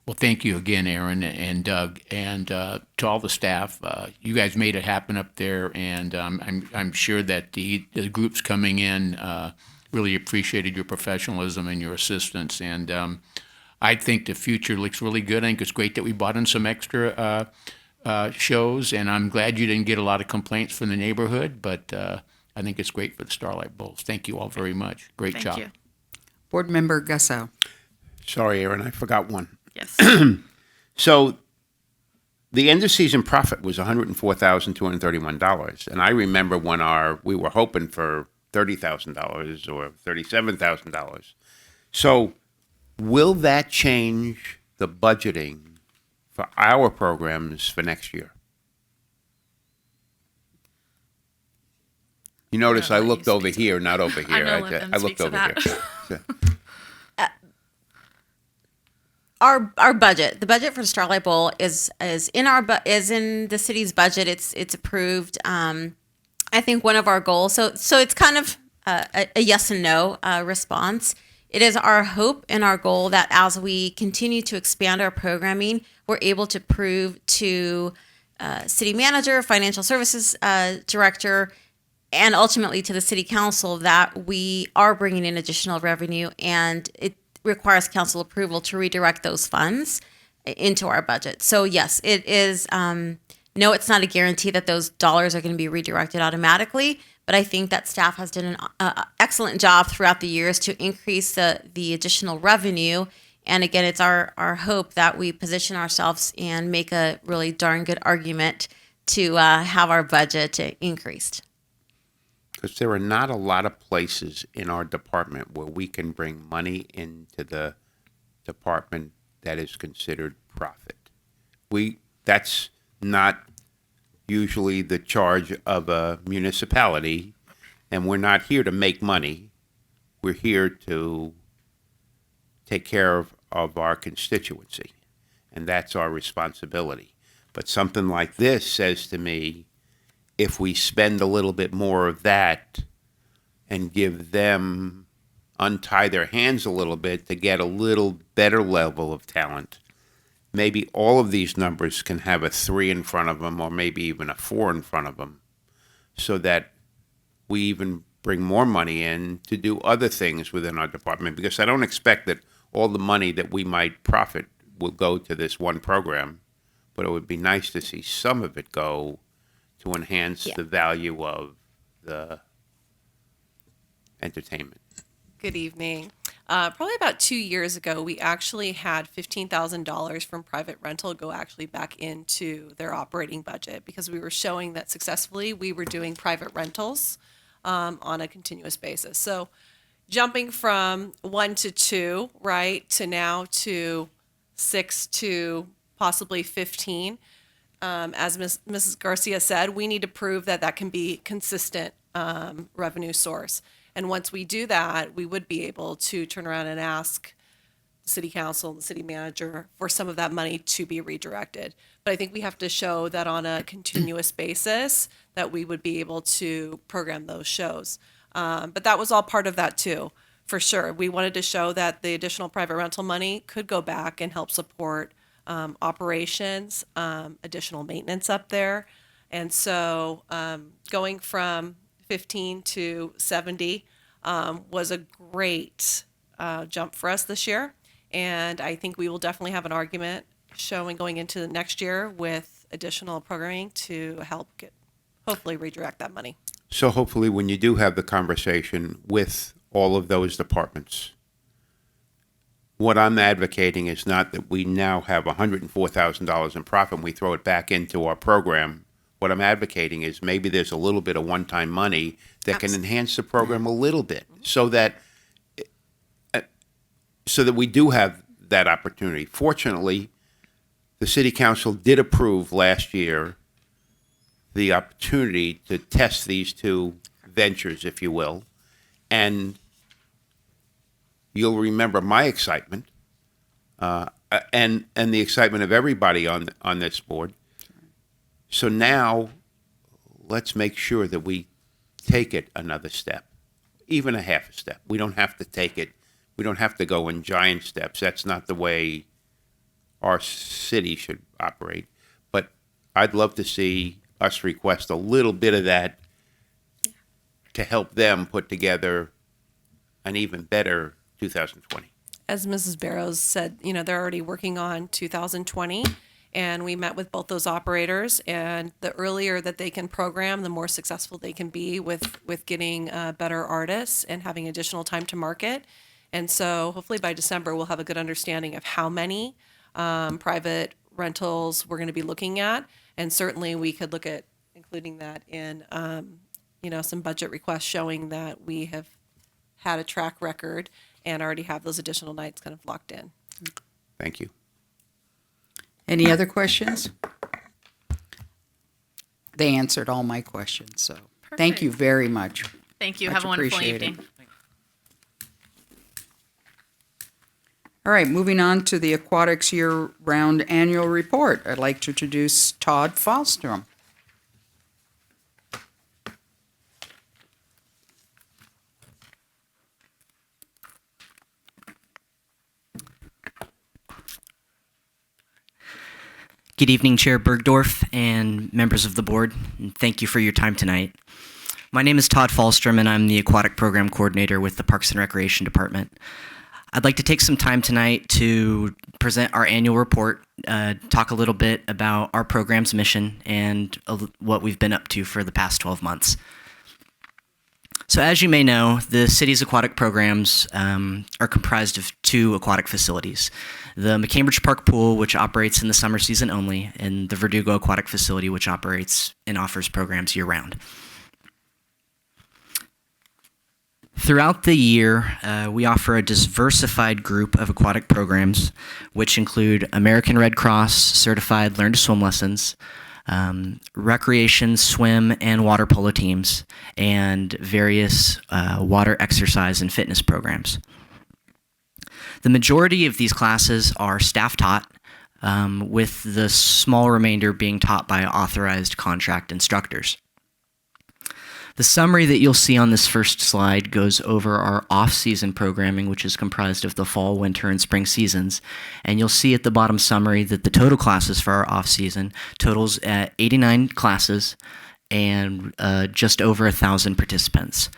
Well, thank you again, Aaron and Doug, and to all the staff. You guys made it happen up there, and I'm sure that the groups coming in really appreciated your professionalism and your assistance. And I think the future looks really good. I think it's great that we bought in some extra shows, and I'm glad you didn't get a lot of complaints from the neighborhood. But I think it's great for the Starlight Bowls. Thank you all very much. Great job. Thank you. Board Member Gussow. Sorry, Aaron, I forgot one. Yes. So the end of season profit was $104,231, and I remember when we were hoping for $30,000 or $37,000. So will that change the budgeting for our programs for next year? You notice I looked over here, not over here. know Lincoln I looked speaks over to here. Our budget, the budget for Starlight Bowl is in the city's budget. It's approved. I think one of our goals. So it's kind of a yes and no response. It is our hope and our goal that as we continue to expand our programming, we're able to prove to city manager, financial services director, and ultimately to the city council that we are bringing in additional revenue, and it requires council approval to redirect those funds into our budget. So yes, it is. No, it's not a guarantee that those dollars are going to be redirected automatically, but I think that staff has done an excellent job throughout the years to increase the additional revenue. And again, it's our hope that we position ourselves and make a really darn good argument to have our budget increased. Because there are not a lot of places in our department where we can bring money into the department that is considered profit. That's not usually the charge of a municipality, and we're not here to make money. We're here to take care of our constituency, and that's our responsibility. But something like this says to me, if we spend a little bit more of that and give them, untie their hands a little bit to get a little better level of talent, maybe all of these numbers can have a 3 in front of them, or maybe even a 4 in front of them, so that we even bring more money in to do other things within our department. Because I don't expect that all the money that we might profit will go to this one program, but it would be nice to see some of it go to enhance the value of the entertainment. Good evening. Probably about 2 years ago, we actually had $15,000 from private rental go actually back into their operating budget because we were showing that successfully we were doing private rentals on a continuous basis. So jumping from 1 to 2, right, to now to 6 to possibly 15. As Mrs. Garcia said, we need to prove that can be consistent revenue source. And once we do that, we would be able to turn around and ask the city council and the city manager for some of that money to be redirected. But I think we have to show that on a continuous basis that we would be able to program those shows. But that was all part of that too, for sure. We wanted to show that the additional private rental money could go back and help support operations, additional maintenance up there. And so going from 15 to 70 was a great jump for us this year. And I think we will definitely have an argument showing going into the next year with additional programming to help hopefully redirect that money. So hopefully when you do have the conversation with all of those departments, what I'm advocating is not that we now have $104,000 in profit and we throw it back into our program. What I'm advocating is maybe there's a little bit of one-time money that can enhance the program a little bit so that we do have that opportunity. Fortunately, the city council did approve last year the opportunity to test these two ventures, if you will, and you'll remember my excitement and the excitement of everybody on this board. So now let's make sure that we take it another step, even a half a step. We don't have to take it. We don't have to go in giant steps. That's not the way our city should operate. But I'd love to see us request a little bit of that to help them put together an even better 2020. As Mrs. Barrows said, they're already working on 2020, and we met with both those operators, and the earlier that they can program, the more successful they can be with getting better artists and having additional time to market. And so hopefully by December, we'll have a good understanding of how many private rentals we're going to be looking at. And certainly we could look at including that in, some budget requests showing that we have had a track record and already have those additional nights kind of locked in. Thank you. Any other questions? They answered all my questions, so thank you very much. Thank you. Much Have a wonderful appreciated. evening. All right, moving on to the Aquatics Year-Round Annual Report. I'd like to introduce Todd Falstrom. Good evening, Chair Bergdorf and members of the board, and thank you for your time tonight. My name is Todd Falstrom, and I'm the Aquatic Program Coordinator with the Parks and Recreation Department. I'd like to take some time tonight to present our annual report, talk a little bit about our program's mission and what we've been up to for the past 12 months. So as you may know, the city's aquatic programs are comprised of two aquatic facilities. The McCambridge Park Pool, which operates in the summer season only, and the Verdugo Aquatic Facility, which operates and offers programs year-round. Throughout the year, we offer a diversified group of aquatic programs, which include American Red Cross certified learn to swim lessons, recreation, swim, and water polo teams, and various water exercise and fitness programs. The majority of these classes are staff-taught, with the small remainder being taught by authorized contract instructors. The summary that you'll see on this first slide goes over our off-season programming, which is comprised of the fall, winter, and spring seasons. And you'll see at the bottom summary that the total classes for our off-season totals at 89 classes and just over 1,000 participants.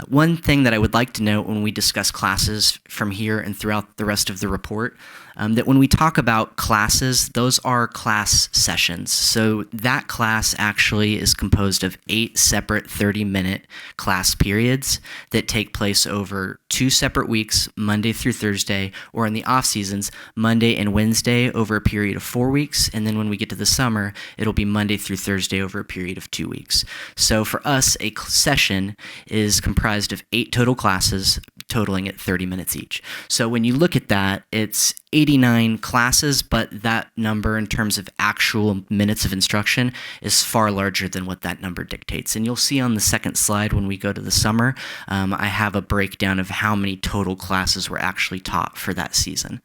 One thing that I would like to note when we discuss classes from here and throughout the rest of the report, that when we talk about classes, those are class sessions. So that class actually is composed of 8 separate 30-minute class periods that take place over 2 separate weeks, Monday through Thursday, or in the off seasons, Monday and Wednesday over a period of 4 weeks. And then when we get to the summer, it'll be Monday through Thursday over a period of 2 weeks. So for us, a session is comprised of 8 total classes, totaling at 30 minutes each. So when you look at that, it's 89 classes, but that number in terms of actual minutes of instruction is far larger than what that number dictates. And you'll see on the second slide when we go to the summer, I have a breakdown of how many total classes were actually taught for that season.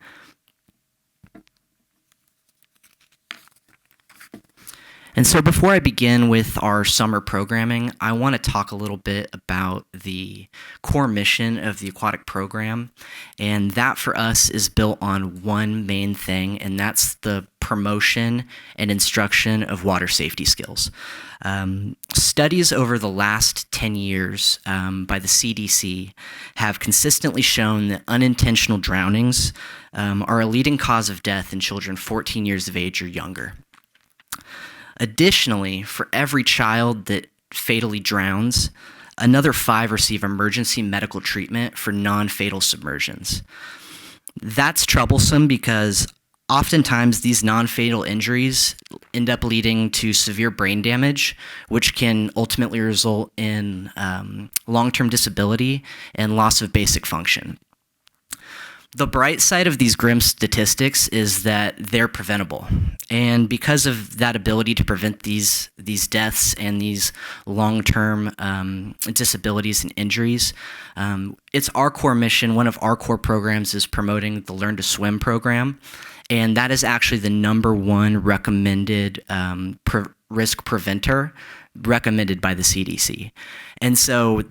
And so before I begin with our summer programming, I want to talk a little bit about the core mission of the aquatic program. And that for us is built on one main thing, and that's the promotion and instruction of water safety skills. Studies over the last 10 years by the CDC have consistently shown that unintentional drownings are a leading cause of death in children 14 years of age or younger. Additionally, for every child that fatally drowns, another 5 receive emergency medical treatment for non-fatal submersions. That's troublesome because oftentimes these non-fatal injuries end up leading to severe brain damage, which can ultimately result in long-term disability and loss of basic function. The bright side of these grim statistics is that they're preventable. And because of that ability to prevent these deaths and these long-term disabilities and injuries, it's our core mission. One of our core programs is promoting the Learn to Swim program. And that is actually the #1 recommended risk preventer recommended by the CDC. And so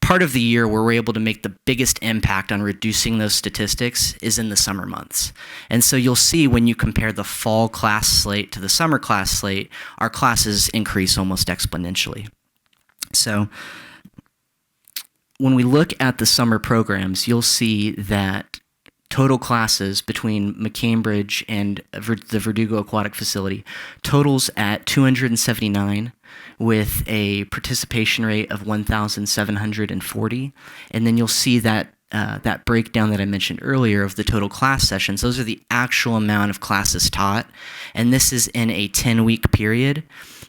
part of the year where we're able to make the biggest impact on reducing those statistics is in the summer months. And so you'll see when you compare the fall class slate to the summer class slate, our classes increase almost exponentially. So when we look at the summer programs, you'll see that total classes between McCambridge and the Verdugo Aquatic Facility totals at 279 with a participation rate of 1,740. And then you'll see that that breakdown that I mentioned earlier of the total class sessions. Those are the actual amount of classes taught. And this is in a 10-week period.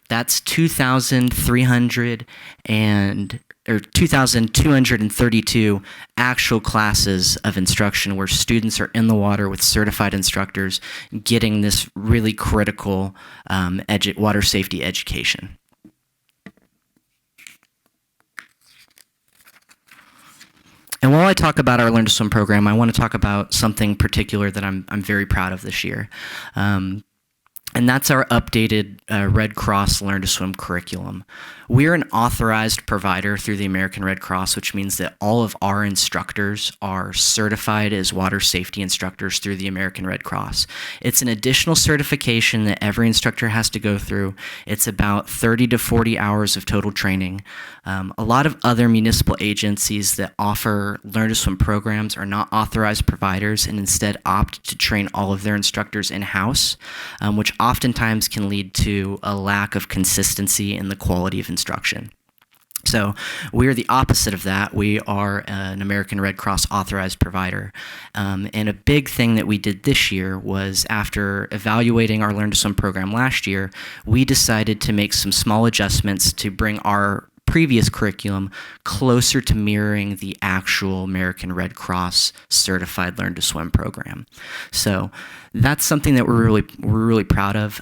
That's 2,232 actual classes of instruction where students are in the water with certified instructors getting this really critical water safety education. And while I talk about our Learn to Swim program, I want to talk about something particular that I'm very proud of this year. And that's our updated Red Cross Learn to Swim curriculum. We're an authorized provider through the American Red Cross, which means that all of our instructors are certified as water safety instructors through the American Red Cross. It's an additional certification that every instructor has to go through. It's about 30 to 40 hours of total training. A lot of other municipal agencies that offer Learn to Swim programs are not authorized providers and instead opt to train all of their instructors in-house, which oftentimes can lead to a lack of consistency in the quality of instruction. So we're the opposite of that. We are an American Red Cross authorized provider. And a big thing that we did this year was after evaluating our Learn to Swim program last year, we decided to make some small adjustments to bring our previous curriculum closer to mirroring the actual American Red Cross certified Learn to Swim program. So that's something that we're really proud of.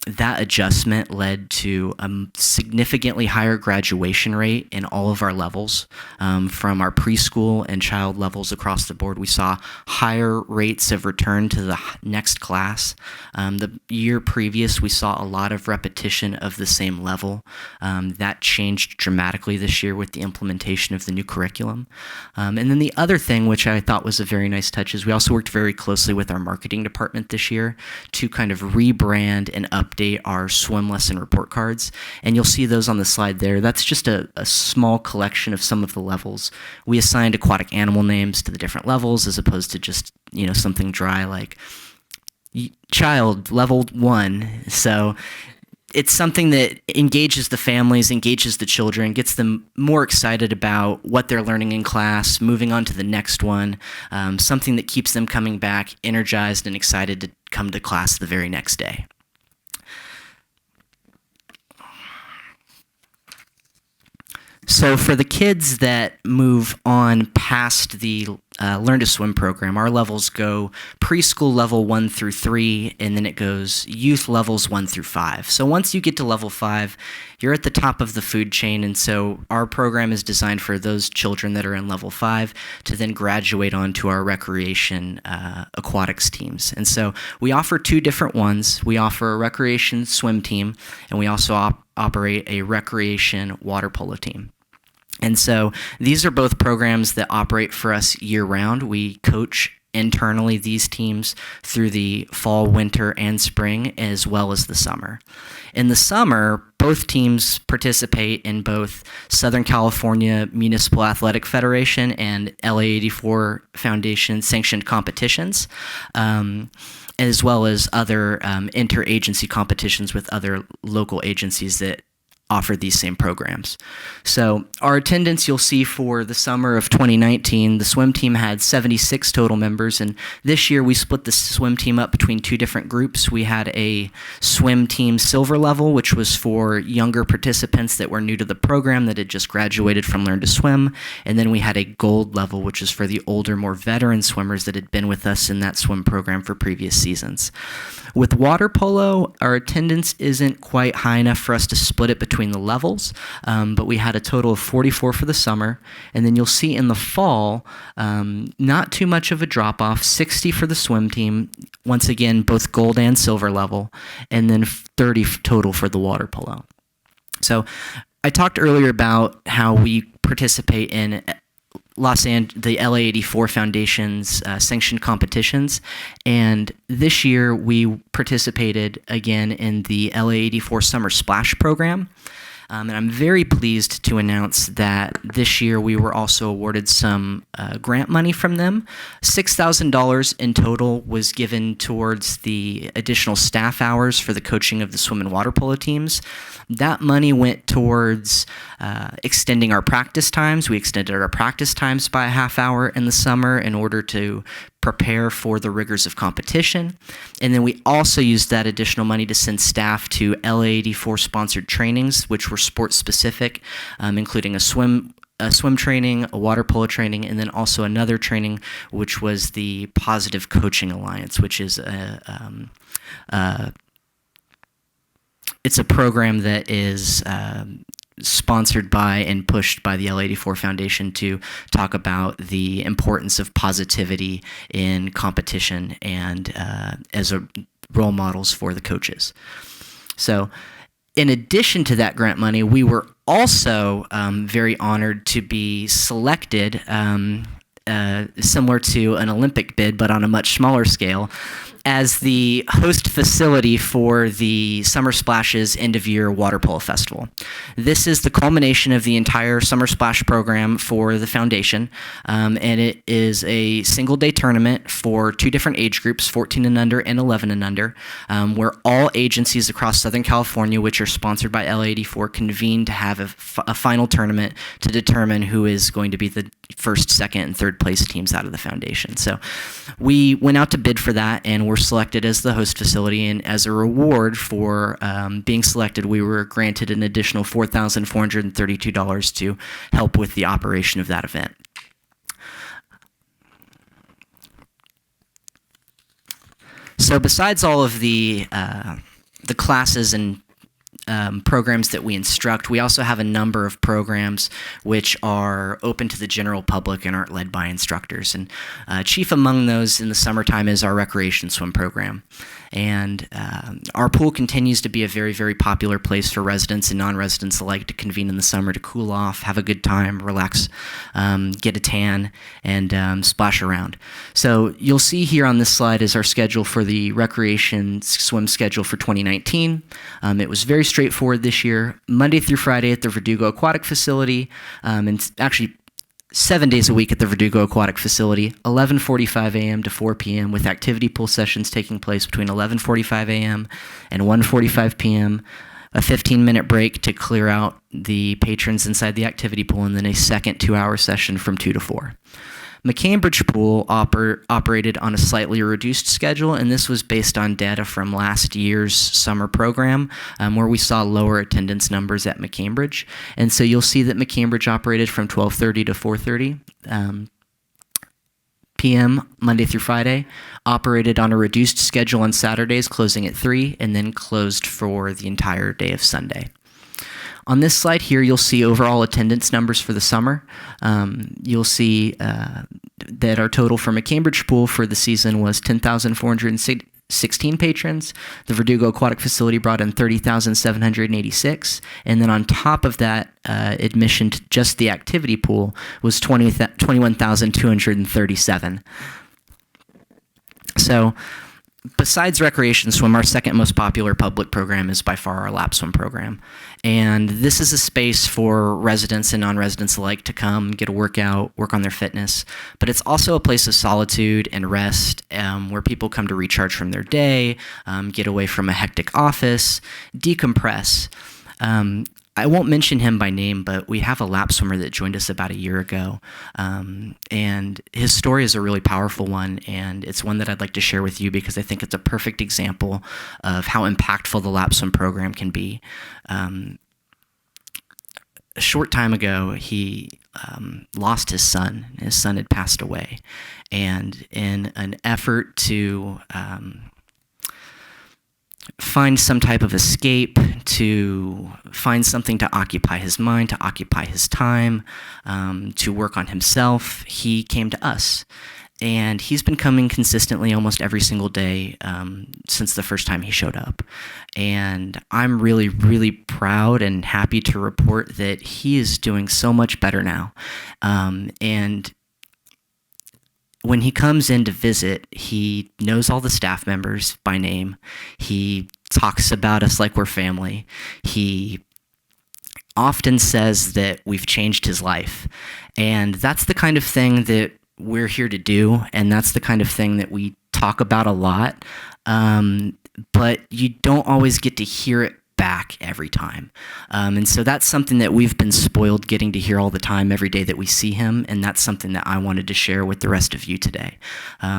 That adjustment led to a significantly higher graduation rate in all of our levels. From our preschool and child levels across the board, we saw higher rates of return to the next class. The year previous, we saw a lot of repetition of the same level. That changed dramatically this year with the implementation of the new curriculum. And then the other thing, which I thought was a very nice touch, is we also worked very closely with our marketing department this year to kind of rebrand and update our swim lesson report cards. And you'll see those on the slide there. That's just a small collection of some of the levels. We assigned aquatic animal names to the different levels as opposed to just, something dry like child level 1. So it's something that engages the families, engages the children, gets them more excited about what they're learning in class, moving on to the next one, something that keeps them coming back energized and excited to come to class the very next day. So for the kids that move on past the Learn to Swim program, our levels go preschool level 1 through 3, and then it goes youth levels 1 through 5. So once you get to level 5, you're at the top of the food chain, and so our program is designed for those children that are in level 5 to then graduate onto our recreation aquatics teams. And so we offer 2 different ones. We offer a recreation swim team, and we also operate a recreation water polo team. And so these are both programs that operate for us year-round. We coach internally these teams through the fall, winter, and spring, as well as the summer. In the summer, both teams participate in both Southern California Municipal Athletic Federation and LA84 Foundation sanctioned competitions, as well as other interagency competitions with other local agencies that offer these same programs. So our attendance, you'll see for the summer of 2019, the swim team had 76 total members, and this year we split the swim team up between 2 different groups. We had a swim team silver level, which was for younger participants that were new to the program that had just graduated from Learn to Swim, and then we had a gold level, which is for the older, more veteran swimmers that had been with us in that swim program for previous seasons. With water polo, our attendance isn't quite high enough for us to split it between the levels, but we had a total of 44 for the summer, and then you'll see in the fall, not too much of a drop-off, 60 for the swim team, once again, both gold and silver level, and then 30 total for the water polo. So I talked earlier about how we participate in the LA84 Foundation's sanctioned competitions, and this year we participated again in the LA84 Summer Splash program. And I'm very pleased to announce that this year we were also awarded some grant money from them. $6,000 in total was given towards the additional staff hours for the coaching of the swim and water polo teams. That money went towards extending our practice times. We extended our practice times by a half hour in the summer in order to prepare for the rigors of competition. And then we also used that additional money to send staff to LA84 sponsored trainings, which were sport specific, including a swim training, a water polo training, and then also another training, which was the Positive Coaching Alliance, which is it's a program that is sponsored by and pushed by the LA84 Foundation to talk about the importance of positivity in competition and as role models for the coaches. So in addition to that grant money, we were also very honored to be selected, similar to an Olympic bid, but on a much smaller scale, as the host facility for the Summer Splashes end-of-year Water Polo Festival. This is the culmination of the entire Summer Splash program for the foundation, and it is a single-day tournament for 2 different age groups, 14 and under and 11 and under, where all agencies across Southern California, which are sponsored by LA84, convene to have a final tournament to determine who is going to be the first, second, and third place teams out of the foundation. So we went out to bid for that and were selected as the host facility, and as a reward for being selected, we were granted an additional $4,432 to help with the operation of that event. So besides all of the classes and programs that we instruct, we also have a number of programs which are open to the general public and aren't led by instructors. And chief among those in the summertime is our recreation swim program. And our pool continues to be a very, very popular place for residents and non-residents alike to convene in the summer to cool off, have a good time, relax, get a tan, and splash around. So you'll see here on this slide is our schedule for the recreation swim schedule for 2019. It was very straightforward this year, Monday through Friday at the Verdugo Aquatic Facility, and actually 7 days a week at the Verdugo Aquatic Facility, 11:45 a.m. to 4 p.m. with activity pool sessions taking place between 11:45 a.m. and 1:45 p.m., a 15-minute break to clear out the patrons inside the activity pool, and then a second 2-hour session from 2 to 4. McCambridge Pool operated on a slightly reduced schedule, and this was based on data from last year's summer program, where we saw lower attendance numbers at McCambridge. And so you'll see that McCambridge operated from 12:30 to 4:30 p.m. Monday through Friday, operated on a reduced schedule on Saturdays, closing at 3, and then closed for the entire day of Sunday. On this slide here, you'll see overall attendance numbers for the summer. You'll see that our total for McCambridge Pool for the season was 10,416 patrons. The Verdugo Aquatic Facility brought in 30,786. And then on top of that, admission to just the activity pool was 21,237. So besides recreation swim, our second most popular public program is by far our lap swim program. And this is a space for residents and non-residents alike to come, get a workout, work on their fitness. But it's also a place of solitude and rest, where people come to recharge from their day, get away from a hectic office, decompress. I won't mention him by name, but we have a lap swimmer that joined us about a year ago. And his story is a really powerful one, and it's one that I'd like to share with you because I think it's a perfect example of how impactful the lap swim program can be. A short time ago, he lost his son. His son had passed away. And in an effort to find some type of escape, to find something to occupy his mind, to occupy his time, to work on himself, he came to us. and he's been coming consistently almost every single day since the first time he showed up. And I'm really, really proud and happy to report that he is doing so much better now. And when he comes in to visit, he knows all the staff members by name. He talks about us like we're family. He often says that we've changed his life. And that's the kind of thing that we're here to do, and that's the kind of thing that we talk about a lot. But you don't always get to hear it back every time. And so that's something that we've been spoiled getting to hear all the time every day that we see him, and that's something that I wanted to share with the rest of you today.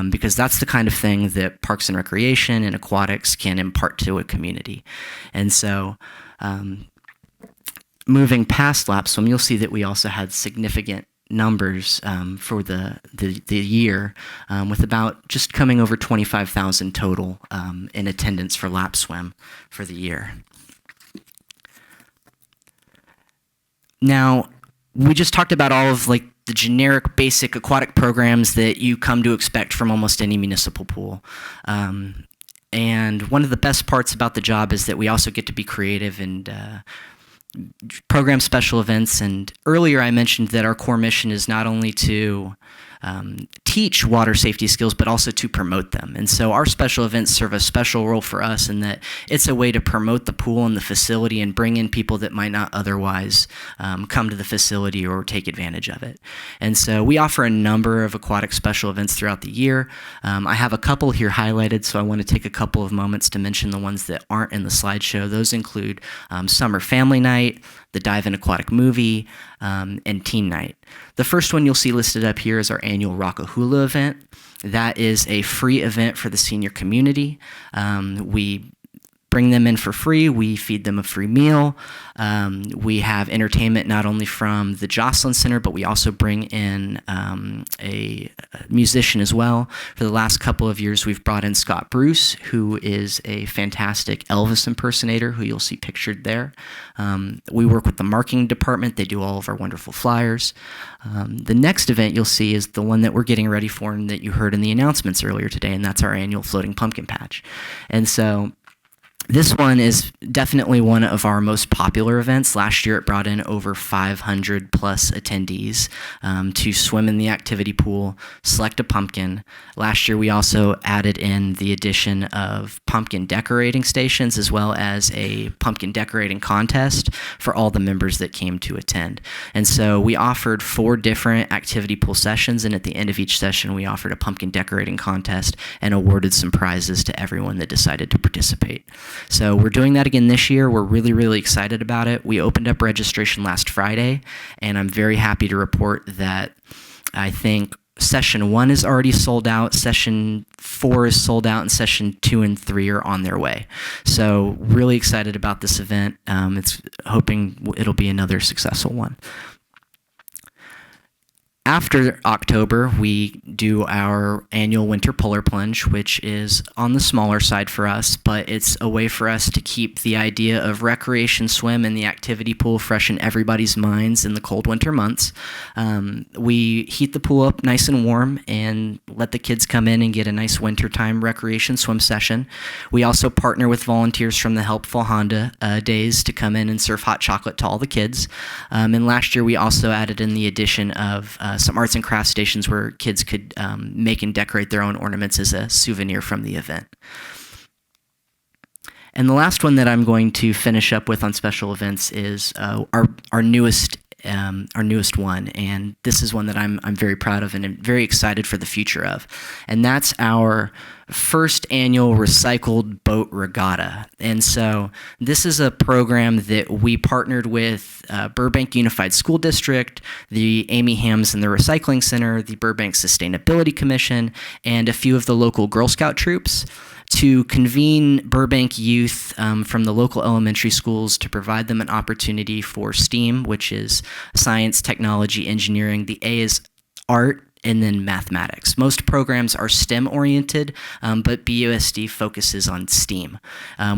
Because that's the kind of thing that Parks and Recreation and Aquatics can impart to a community. And so moving past lap swim, you'll see that we also had significant numbers for the year, with about just coming over 25,000 total in attendance for lap swim for the year. Now, we just talked about all of like the generic basic aquatic programs that you come to expect from almost any municipal pool. And one of the best parts about the job is that we also get to be creative and program special events. And earlier I mentioned that our core mission is not only to teach water safety skills, but also to promote them. And so our special events serve a special role for us in that it's a way to promote the pool and the facility and bring in people that might not otherwise come to the facility or take advantage of it. And so we offer a number of aquatic special events throughout the year. I have a couple here highlighted, so I want to take a couple of moments to mention the ones that aren't in the slideshow. Those include Summer Family Night, the Dive and Aquatic Movie, and Teen Night. The first one you'll see listed up here is our annual Rock-A-Hula event. That is a free event for the senior community. We bring them in for free. We feed them a free meal. We have entertainment not only from the Jocelyn Center, but we also bring in a musician as well. For the last couple of years, we've brought in Scott Bruce, who is a fantastic Elvis impersonator, who you'll see pictured there. We work with the marketing department. They do all of our wonderful flyers. The next event you'll see is the one that we're getting ready for and that you heard in the announcements earlier today, and that's our annual Floating Pumpkin Patch. And so this one is definitely one of our most popular events. Last year it brought in over 500 plus attendees to swim in the activity pool, select a pumpkin. Last year we also added in the addition of pumpkin decorating stations as well as a pumpkin decorating contest for all the members that came to attend. And so we offered 4 different activity pool sessions, and at the end of each session we offered a pumpkin decorating contest and awarded some prizes to everyone that decided to participate. So we're doing that again this year. We're really, really excited about it. We opened up registration last Friday, and I'm very happy to report that I think Session 1 is already sold out, Session 4 is sold out, and Session 2 and 3 are on their way. So really excited about this event. It's hoping it'll be another successful one. After October, we do our annual winter polar plunge, which is on the smaller side for us, but it's a way for us to keep the idea of recreation swim and the activity pool fresh in everybody's minds in the cold winter months. We heat the pool up nice and warm and let the kids come in and get a nice wintertime recreation swim session. We also partner with volunteers from the Helpful Honda days to come in and serve hot chocolate to all the kids. And last year, we also added in the addition of some arts and crafts stations where kids could make and decorate their own ornaments as a souvenir from the event. And the last one that I'm going to finish up with on special events is our newest one, and this is one that I'm very proud of and I'm very excited for the future of, and that's our first annual recycled boat regatta. And so this is a program that we partnered with Burbank Unified School District, the Amy Hams and the Recycling Center, the Burbank Sustainability Commission, and a few of the local Girl Scout troops to convene Burbank youth from the local elementary schools to provide them an opportunity for STEAM, which is science, technology, engineering. The A is art, and then mathematics. Most programs are STEM-oriented, but BUSD focuses on STEAM,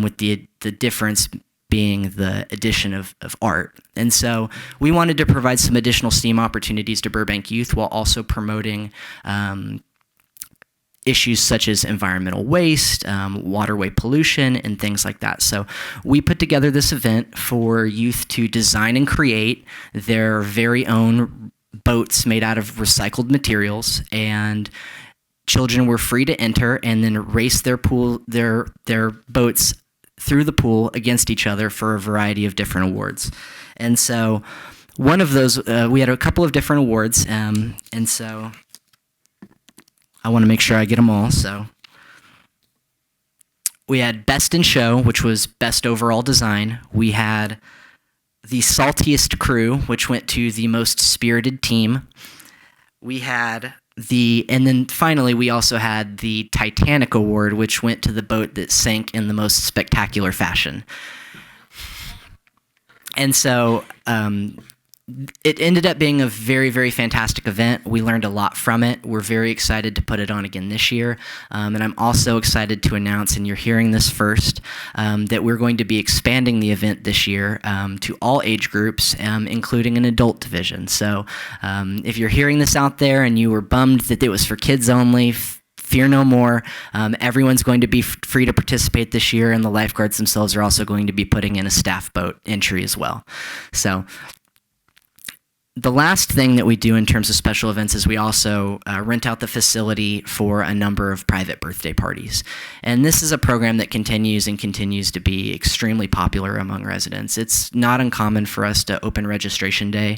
with the difference being the addition of art. And so we wanted to provide some additional STEAM opportunities to Burbank youth while also promoting issues such as environmental waste, waterway pollution, and things like that. So we put together this event for youth to design and create their very own boats made out of recycled materials, and children were free to enter and then race their boats through the pool against each other for a variety of different awards. And so one of those, we had a couple of different awards, and so I want to make sure I get them all. So we had Best in Show, which was Best Overall Design. We had the Saltiest Crew, which went to the Most Spirited Team. We had and then finally we also had the Titanic Award, which went to the boat that sank in the most spectacular fashion. And so it ended up being a very, very fantastic event. We learned a lot from it. We're very excited to put it on again this year. And I'm also excited to announce, and you're hearing this first, that we're going to be expanding the event this year to all age groups, including an adult division. So if you're hearing this out there and you were bummed that it was for kids only, fear no more. Everyone's going to be free to participate this year, and the lifeguards themselves are also going to be putting in a staff boat entry as well. So the last thing that we do in terms of special events is we also rent out the facility for a number of private birthday parties. And this is a program that continues to be extremely popular among residents. It's not uncommon for us to open registration day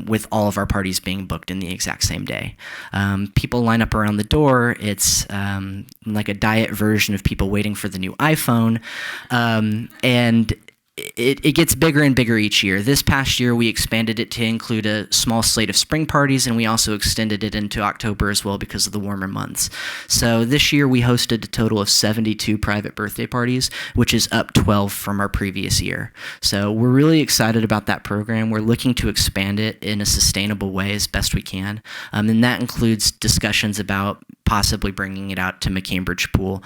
with all of our parties being booked in the exact same day. People line up around the door. It's like a diet version of people waiting for the new iPhone. And it gets bigger and bigger each year. This past year, we expanded it to include a small slate of spring parties, and we also extended it into October as well because of the warmer months. So this year, we hosted a total of 72 private birthday parties, which is up 12 from our previous year. So we're really excited about that program. We're looking to expand it in a sustainable way as best we can, and that includes discussions about possibly bringing it out to McCambridge Pool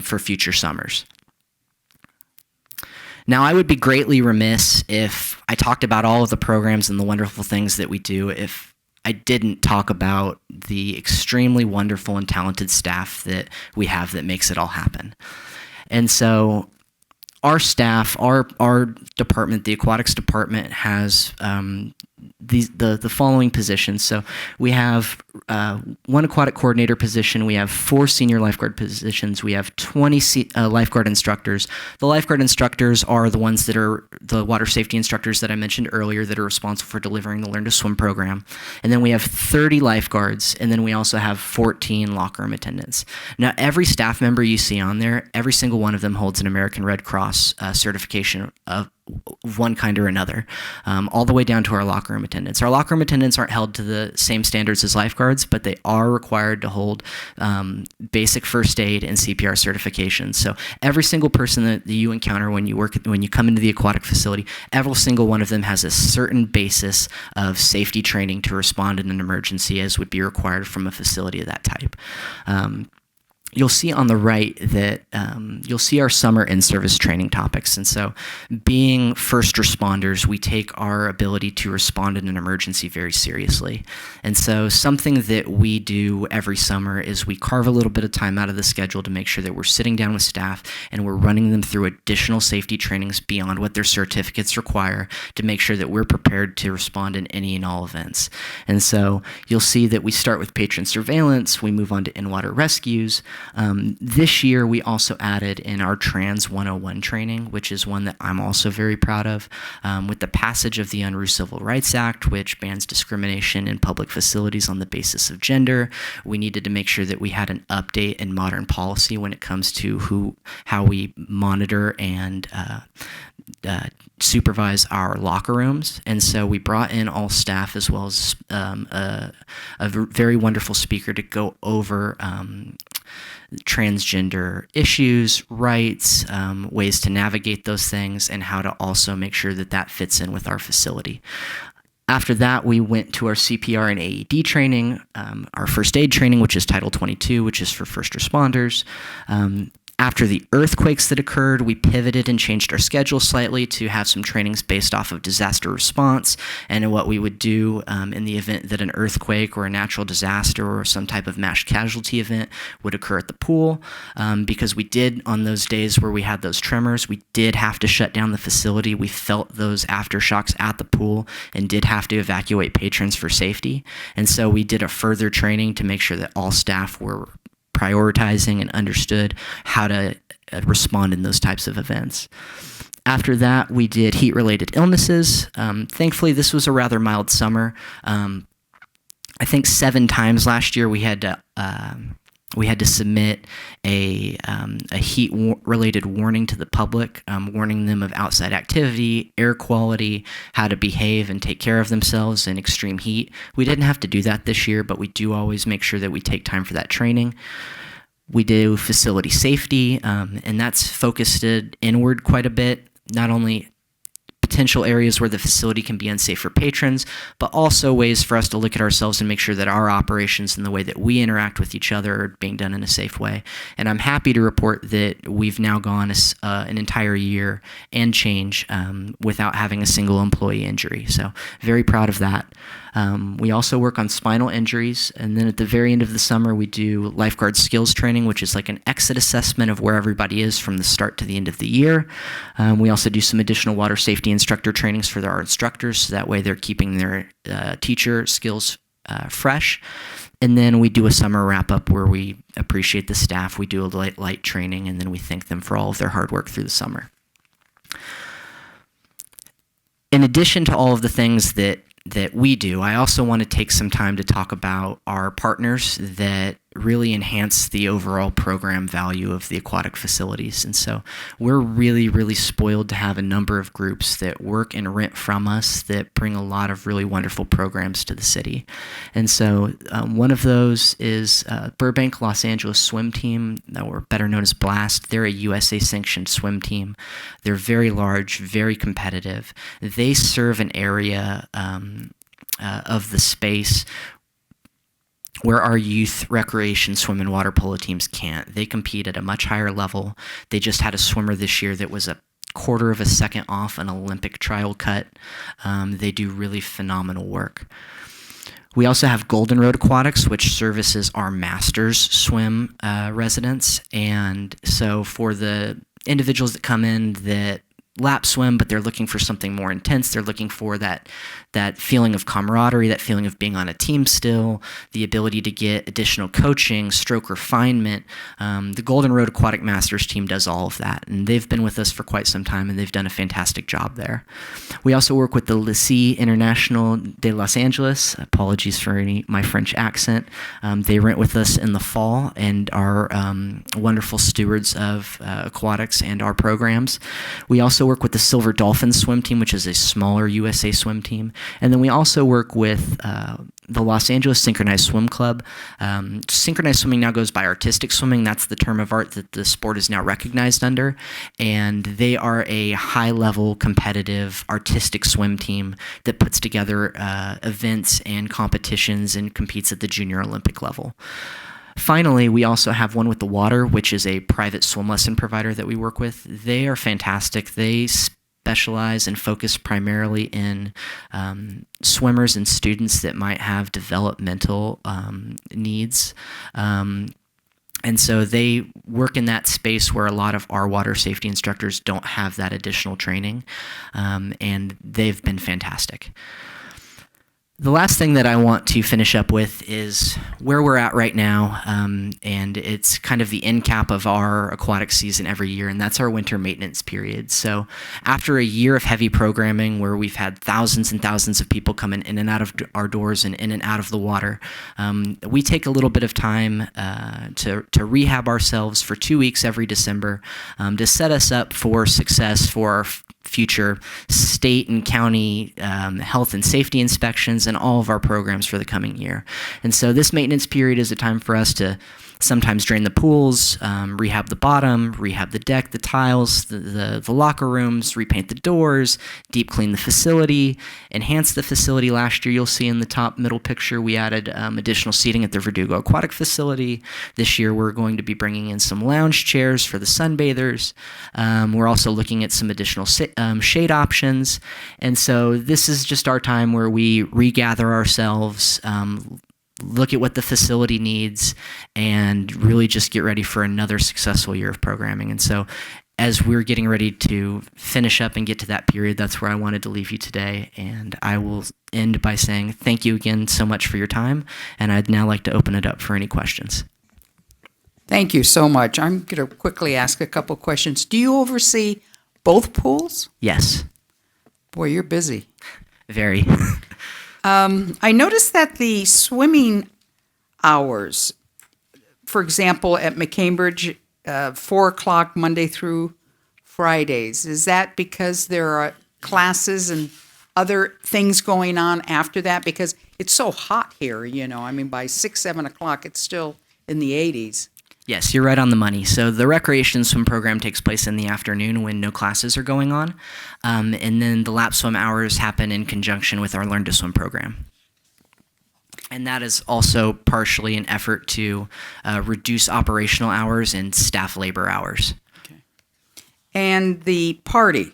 for future summers. Now, I would be greatly remiss if I talked about all of the programs and the wonderful things that we do if I didn't talk about the extremely wonderful and talented staff that we have that makes it all happen. And so our staff, our department, the aquatics department, has the following positions. So we have one aquatic coordinator position, we have 4 senior lifeguard positions, we have 20 lifeguard instructors. The lifeguard instructors are the ones that are the water safety instructors that I mentioned earlier that are responsible for delivering the Learn to Swim program. And then we have 30 lifeguards, and then we also have 14 locker room attendants. Now, every staff member you see on there, every single one of them holds an American Red Cross certification of one kind or another, all the way down to our locker room attendants. Our locker room attendants aren't held to the same standards as lifeguards, but they are required to hold basic first aid and CPR certifications. So every single person that you encounter when you come into the aquatic facility, every single one of them has a certain basis of safety training to respond in an emergency as would be required from a facility of that type. You'll see on the right that you'll see our summer in-service training topics. And so being first responders, we take our ability to respond in an emergency very seriously. And so something that we do every summer is we carve a little bit of time out of the schedule to make sure that we're sitting down with staff and we're running them through additional safety trainings beyond what their certificates require to make sure that we're prepared to respond in any and all events. And so you'll see that we start with patron surveillance, we move on to in-water rescues. This year, we also added in our Trans 101 training, which is one that I'm also very proud of, with the passage of the Unruh Civil Rights Act, which bans discrimination in public facilities on the basis of gender. We needed to make sure that we had an update and modern policy when it comes to how we monitor and supervise our locker rooms. And so we brought in all staff as well as a very wonderful speaker to go over transgender issues, rights, ways to navigate those things, and how to also make sure that that fits in with our facility. After that, we went to our CPR and AED training, our first aid training, which is Title 22, which is for first responders. After the earthquakes that occurred, we pivoted and changed our schedule slightly to have some trainings based off of disaster response and what we would do in the event that an earthquake or a natural disaster or some type of mass casualty event would occur at the pool. Because we did, on those days where we had those tremors, we did have to shut down the facility. We felt those aftershocks at the pool and did have to evacuate patrons for safety. And so we did a further training to make sure that all staff were prioritizing and understood how to respond in those types of events. After that, we did heat-related illnesses. Thankfully, this was a rather mild summer. I think 7 times last year we had to submit a heat-related warning to the public, warning them of outside activity, air quality, how to behave and take care of themselves in extreme heat. We didn't have to do that this year, but we do always make sure that we take time for that training. We do facility safety, and that's focused inward quite a bit, not only potential areas where the facility can be unsafe for patrons, but also ways for us to look at ourselves and make sure that our operations and the way that we interact with each other are being done in a safe way. And I'm happy to report that we've now gone an entire year and change without having a single employee injury. So very proud of that. We also work on spinal injuries, and then at the very end of the summer we do lifeguard skills training, which is like an exit assessment of where everybody is from the start to the end of the year. We also do some additional water safety instructor trainings for our instructors, so that way they're keeping their teacher skills fresh. And then we do a summer wrap-up where we appreciate the staff. We do a light training, and then we thank them for all of their hard work through the summer. In addition to all of the things that we do, I also want to take some time to talk about our partners that really enhance the overall program value of the aquatic facilities. And so we're really, really spoiled to have a number of groups that work and rent from us that bring a lot of really wonderful programs to the city. And so one of those is Burbank, Los Angeles swim team, or better known as BLAST. They're a USA-sanctioned swim team. They're very large, very competitive. They serve an area of the space where our youth recreation swim and water polo teams can't. They compete at a much higher level. They just had a swimmer this year that was a quarter of a second off an Olympic trial cut. They do really phenomenal work. We also have Golden Road Aquatics, which services our masters swim residents. And so for the individuals that come in that lap swim, but they're looking for something more intense. They're looking for that feeling of camaraderie, that feeling of being on a team still, the ability to get additional coaching, stroke refinement. The Golden Road Aquatic Masters team does all of that, and they've been with us for quite some time, and they've done a fantastic job there. We also work with the Lycée International de Los Angeles. Apologies for my French accent. They rent with us in the fall and are wonderful stewards of aquatics and our programs. We also work with the Silver Dolphins swim team, which is a smaller USA swim team. And then we also work with the Los Angeles Synchronized Swim Club. Synchronized swimming now goes by artistic swimming. That's the term of art that the sport is now recognized under. And they are a high-level, competitive, artistic swim team that puts together events and competitions and competes at the junior Olympic level. Finally, we also have One with the Water, which is a private swim lesson provider that we work with. They are fantastic. They specialize and focus primarily in swimmers and students that might have developmental needs. And so they work in that space where a lot of our water safety instructors don't have that additional training, and they've been fantastic. The last thing that I want to finish up with is where we're at right now, and it's kind of the end cap of our aquatic season every year, and that's our winter maintenance period. So after a year of heavy programming where we've had thousands and thousands of people coming in and out of our doors and in and out of the water, we take a little bit of time to rehab ourselves for 2 weeks every December to set us up for success for our future state and county health and safety inspections and all of our programs for the coming year. And so this maintenance period is a time for us to sometimes drain the pools, rehab the bottom, rehab the deck, the tiles, the locker rooms, repaint the doors, deep clean the facility, enhance the facility. Last year, you'll see in the top middle picture, we added additional seating at the Verdugo Aquatic Facility. This year, we're going to be bringing in some lounge chairs for the sunbathers. We're also looking at some additional shade options. And so this is just our time where we regather ourselves, look at what the facility needs, and really just get ready for another successful year of programming. And so as we're getting ready to finish up and get to that period, that's where I wanted to leave you today. And I will end by saying thank you again so much for your time. And I'd now like to open it up for any questions. Thank you so much. I'm going to quickly ask a couple questions. Do you oversee both pools? Yes. Boy, you're busy. Very. I noticed that the swimming hours, for example, at McCambridge, 4 o'clock Monday through Fridays, is that because there are classes and other things going on after that? Because it's so hot here, I mean, by 6, 7 o'clock, it's still in the 80s. Yes, you're right on the money. So the recreation swim program takes place in the afternoon when no classes are going on. And then the lap swim hours happen in conjunction with our Learn to Swim program. And that is also partially an effort to reduce operational hours and staff labor hours. Okay. And the party,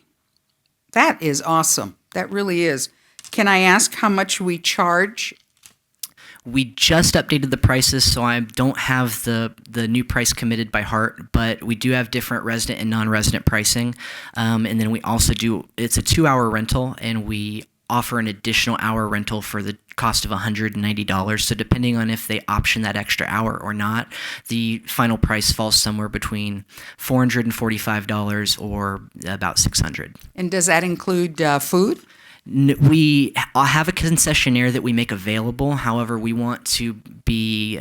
that is awesome. That really is. Can I ask how much we charge? We just updated the prices, so I don't have the new price committed by heart, but we do have different resident and non-resident pricing. And then we also it's a 2-hour rental, and we offer an additional hour rental for the cost of $190. So depending on if they option that extra hour or not, the final price falls somewhere between $445 or about $600. And does that include food? We have a concessionaire that we make available. However, we want to be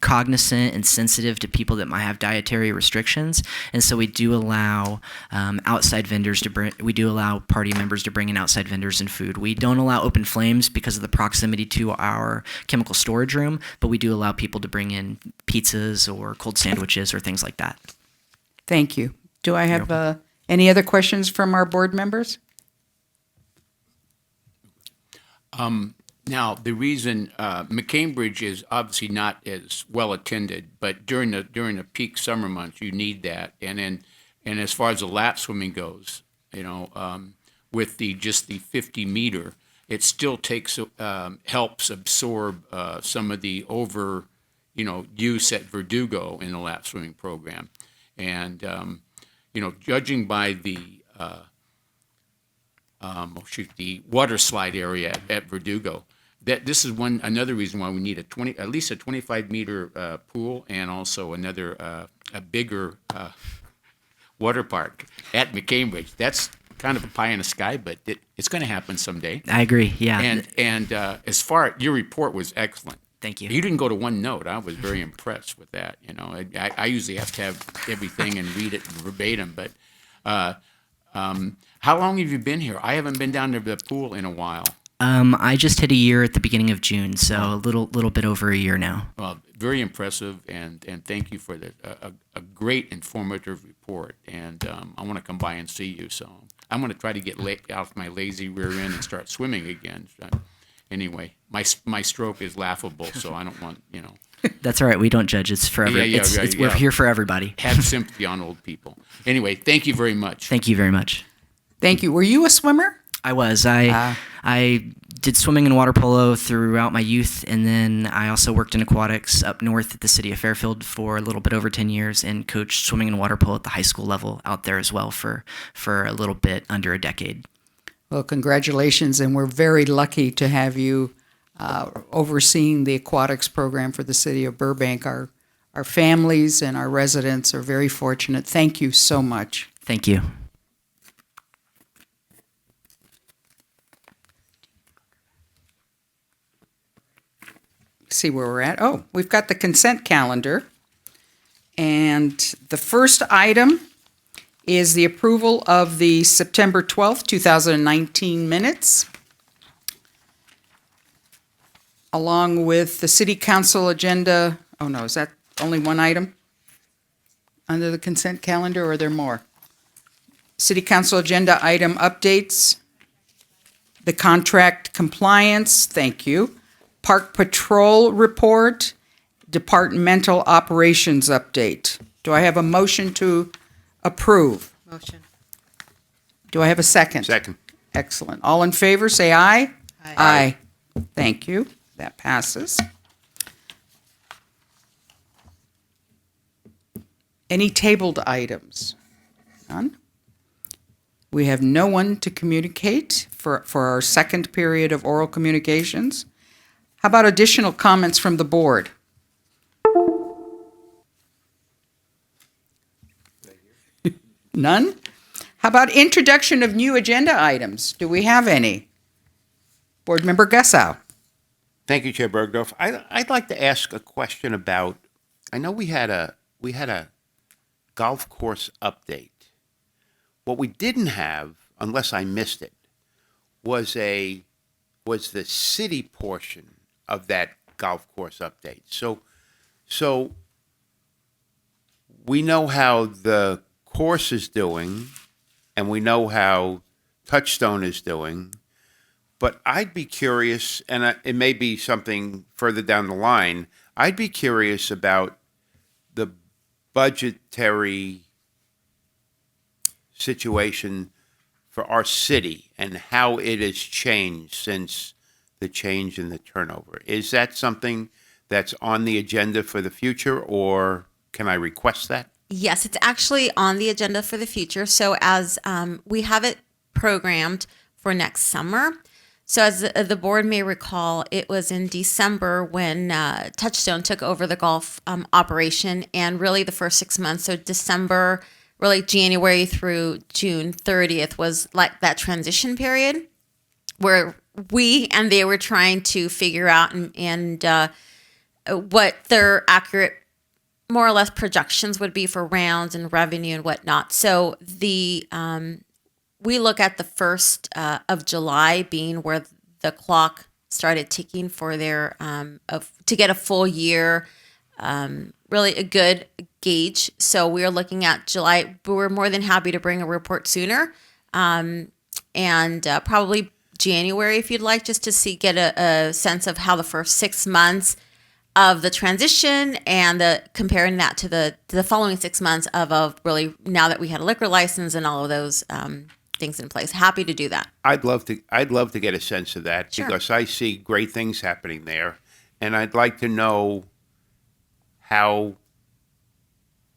cognizant and sensitive to people that might have dietary restrictions, and so we do allow outside vendors to bring. We do allow party members to bring in outside vendors and food. We don't allow open flames because of the proximity to our chemical storage room, but we do allow people to bring in pizzas or cold sandwiches or things like that. Thank you. Do I have any other questions from our board members? Now, the reason McCambridge is obviously not as well attended, but during the peak summer months, you need that. And as far as the lap swimming goes, with the 50 meter, it still helps absorb some of the use at Verdugo in the lap swimming program, and judging by the the water slide area at Verdugo. That this is another reason why we need at least a 25 meter pool, and also a bigger water park at McCambridge. That's kind of a pie in the sky, but it's going to happen someday. I agree. Yeah. And as far your report was excellent. Thank you. You didn't go to one note. I was very impressed with that. I usually have to have everything and read it verbatim, but. How long have you been here? I haven't been down to the pool in a while. I just hit a year at the beginning of June, so a little bit over a year now. Well, very impressive, and thank you for a great informative report. And I want to come by and see you. So I'm going to try to get out my lazy rear end and start swimming again. Anyway, my stroke is laughable, so I don't want That's all right. We don't judge. It's for everybody. We're here for everybody. Have sympathy on old people. Anyway, thank you very much. Thank you very much. Thank you. Were you a swimmer? I was. I did swimming and water polo throughout my youth, and then I also worked in aquatics up north at the city of Fairfield for a little bit over 10 years and coached swimming and water polo at the high school level out there as well for a little bit under a decade. Well, congratulations, and we're very lucky to have you overseeing the aquatics program for the city of Burbank. Our families and our residents are very fortunate. Thank you so much. Thank you. See where we're at. Oh, we've got the consent calendar. And the first item is the approval of the September 12th, 2019 minutes, along with the city council agenda. Oh, no, is that Only one item under the consent calendar, or are there more? City Council agenda item updates. The contract compliance, thank you. Park Patrol report. Departmental operations update. Do I have a motion to approve? Motion. Do I have a second? Second. Excellent. All in favor, say aye. Aye. Thank you. That passes. Any tabled items? None? We have no one to communicate for our second period of oral communications. How about additional comments from the board? None? How about introduction of new agenda items? Do we have any? Board Member Gussow. Thank you, Chair Bergdorf. I'd like to ask a question about, I know we had a golf course update. What we didn't have, unless I missed it, was the city portion of that golf course update. So we know how the course is doing, and we know how Touchstone is doing, but I'd be curious, and it may be something further down the line, I'd be curious about the budgetary situation for our city and how it has changed since the change in the turnover. Is that something that's on the agenda for the future, or can I request that? Yes, it's actually on the agenda for the future. So as we have it programmed for next summer. So as the board may recall, it was in December when Touchstone took over the golf operation, and really the first 6 months, so December, really January through June 30th was like that transition period where we and they were trying to figure out and what their accurate, more or less, projections would be for rounds and revenue and whatnot. So we look at the 1st of July being where the clock started ticking for their to get a full year, really a good gauge. So we're looking at July. We're more than happy to bring a report sooner, and probably January if you'd like, just to get a sense of how the first 6 months of the transition and comparing that to the following 6 months of really, now that we had a liquor license and all of those things in place. Happy to do that. I'd love to get a sense of that. Sure. Because I see great things happening there, and I'd like to know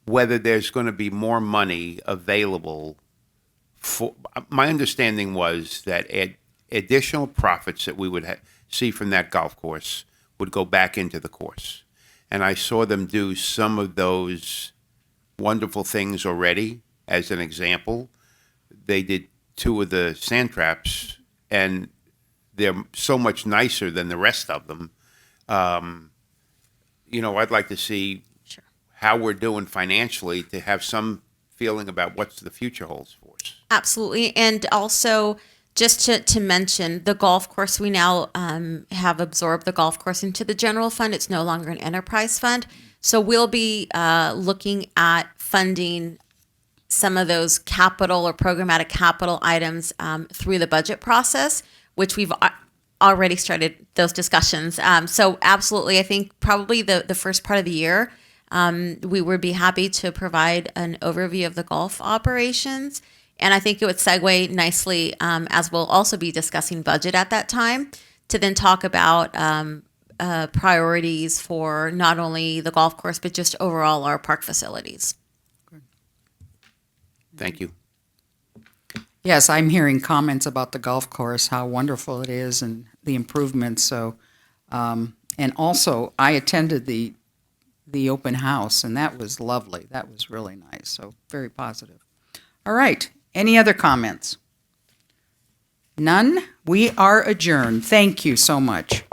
whether there's going to be more money available for. My understanding was that additional profits that we would see from that golf course would go back into the course. And I saw them do some of those wonderful things already. As an example, they did 2 of the sand traps, and they're so much nicer than the rest of them. I'd like to see how we're doing financially to have some feeling about what the future holds for us. Absolutely. And also, just to mention, the golf course, we now have absorbed the golf course into the general fund. It's no longer an enterprise fund. So we'll be looking at funding some of those capital or programmatic capital items through the budget process, which we've already started those discussions. So absolutely, I think probably the first part of the year, we would be happy to provide an overview of the golf operations. And I think it would segue nicely, as we'll also be discussing budget at that time, to then talk about priorities for not only the golf course, but just overall our park facilities. Thank you. Yes, I'm hearing comments about the golf course, how wonderful it is and the improvements. So, and also I attended the open house, and that was lovely. That was really nice. So very positive. All right. Any other comments? None? We are adjourned. Thank you so much.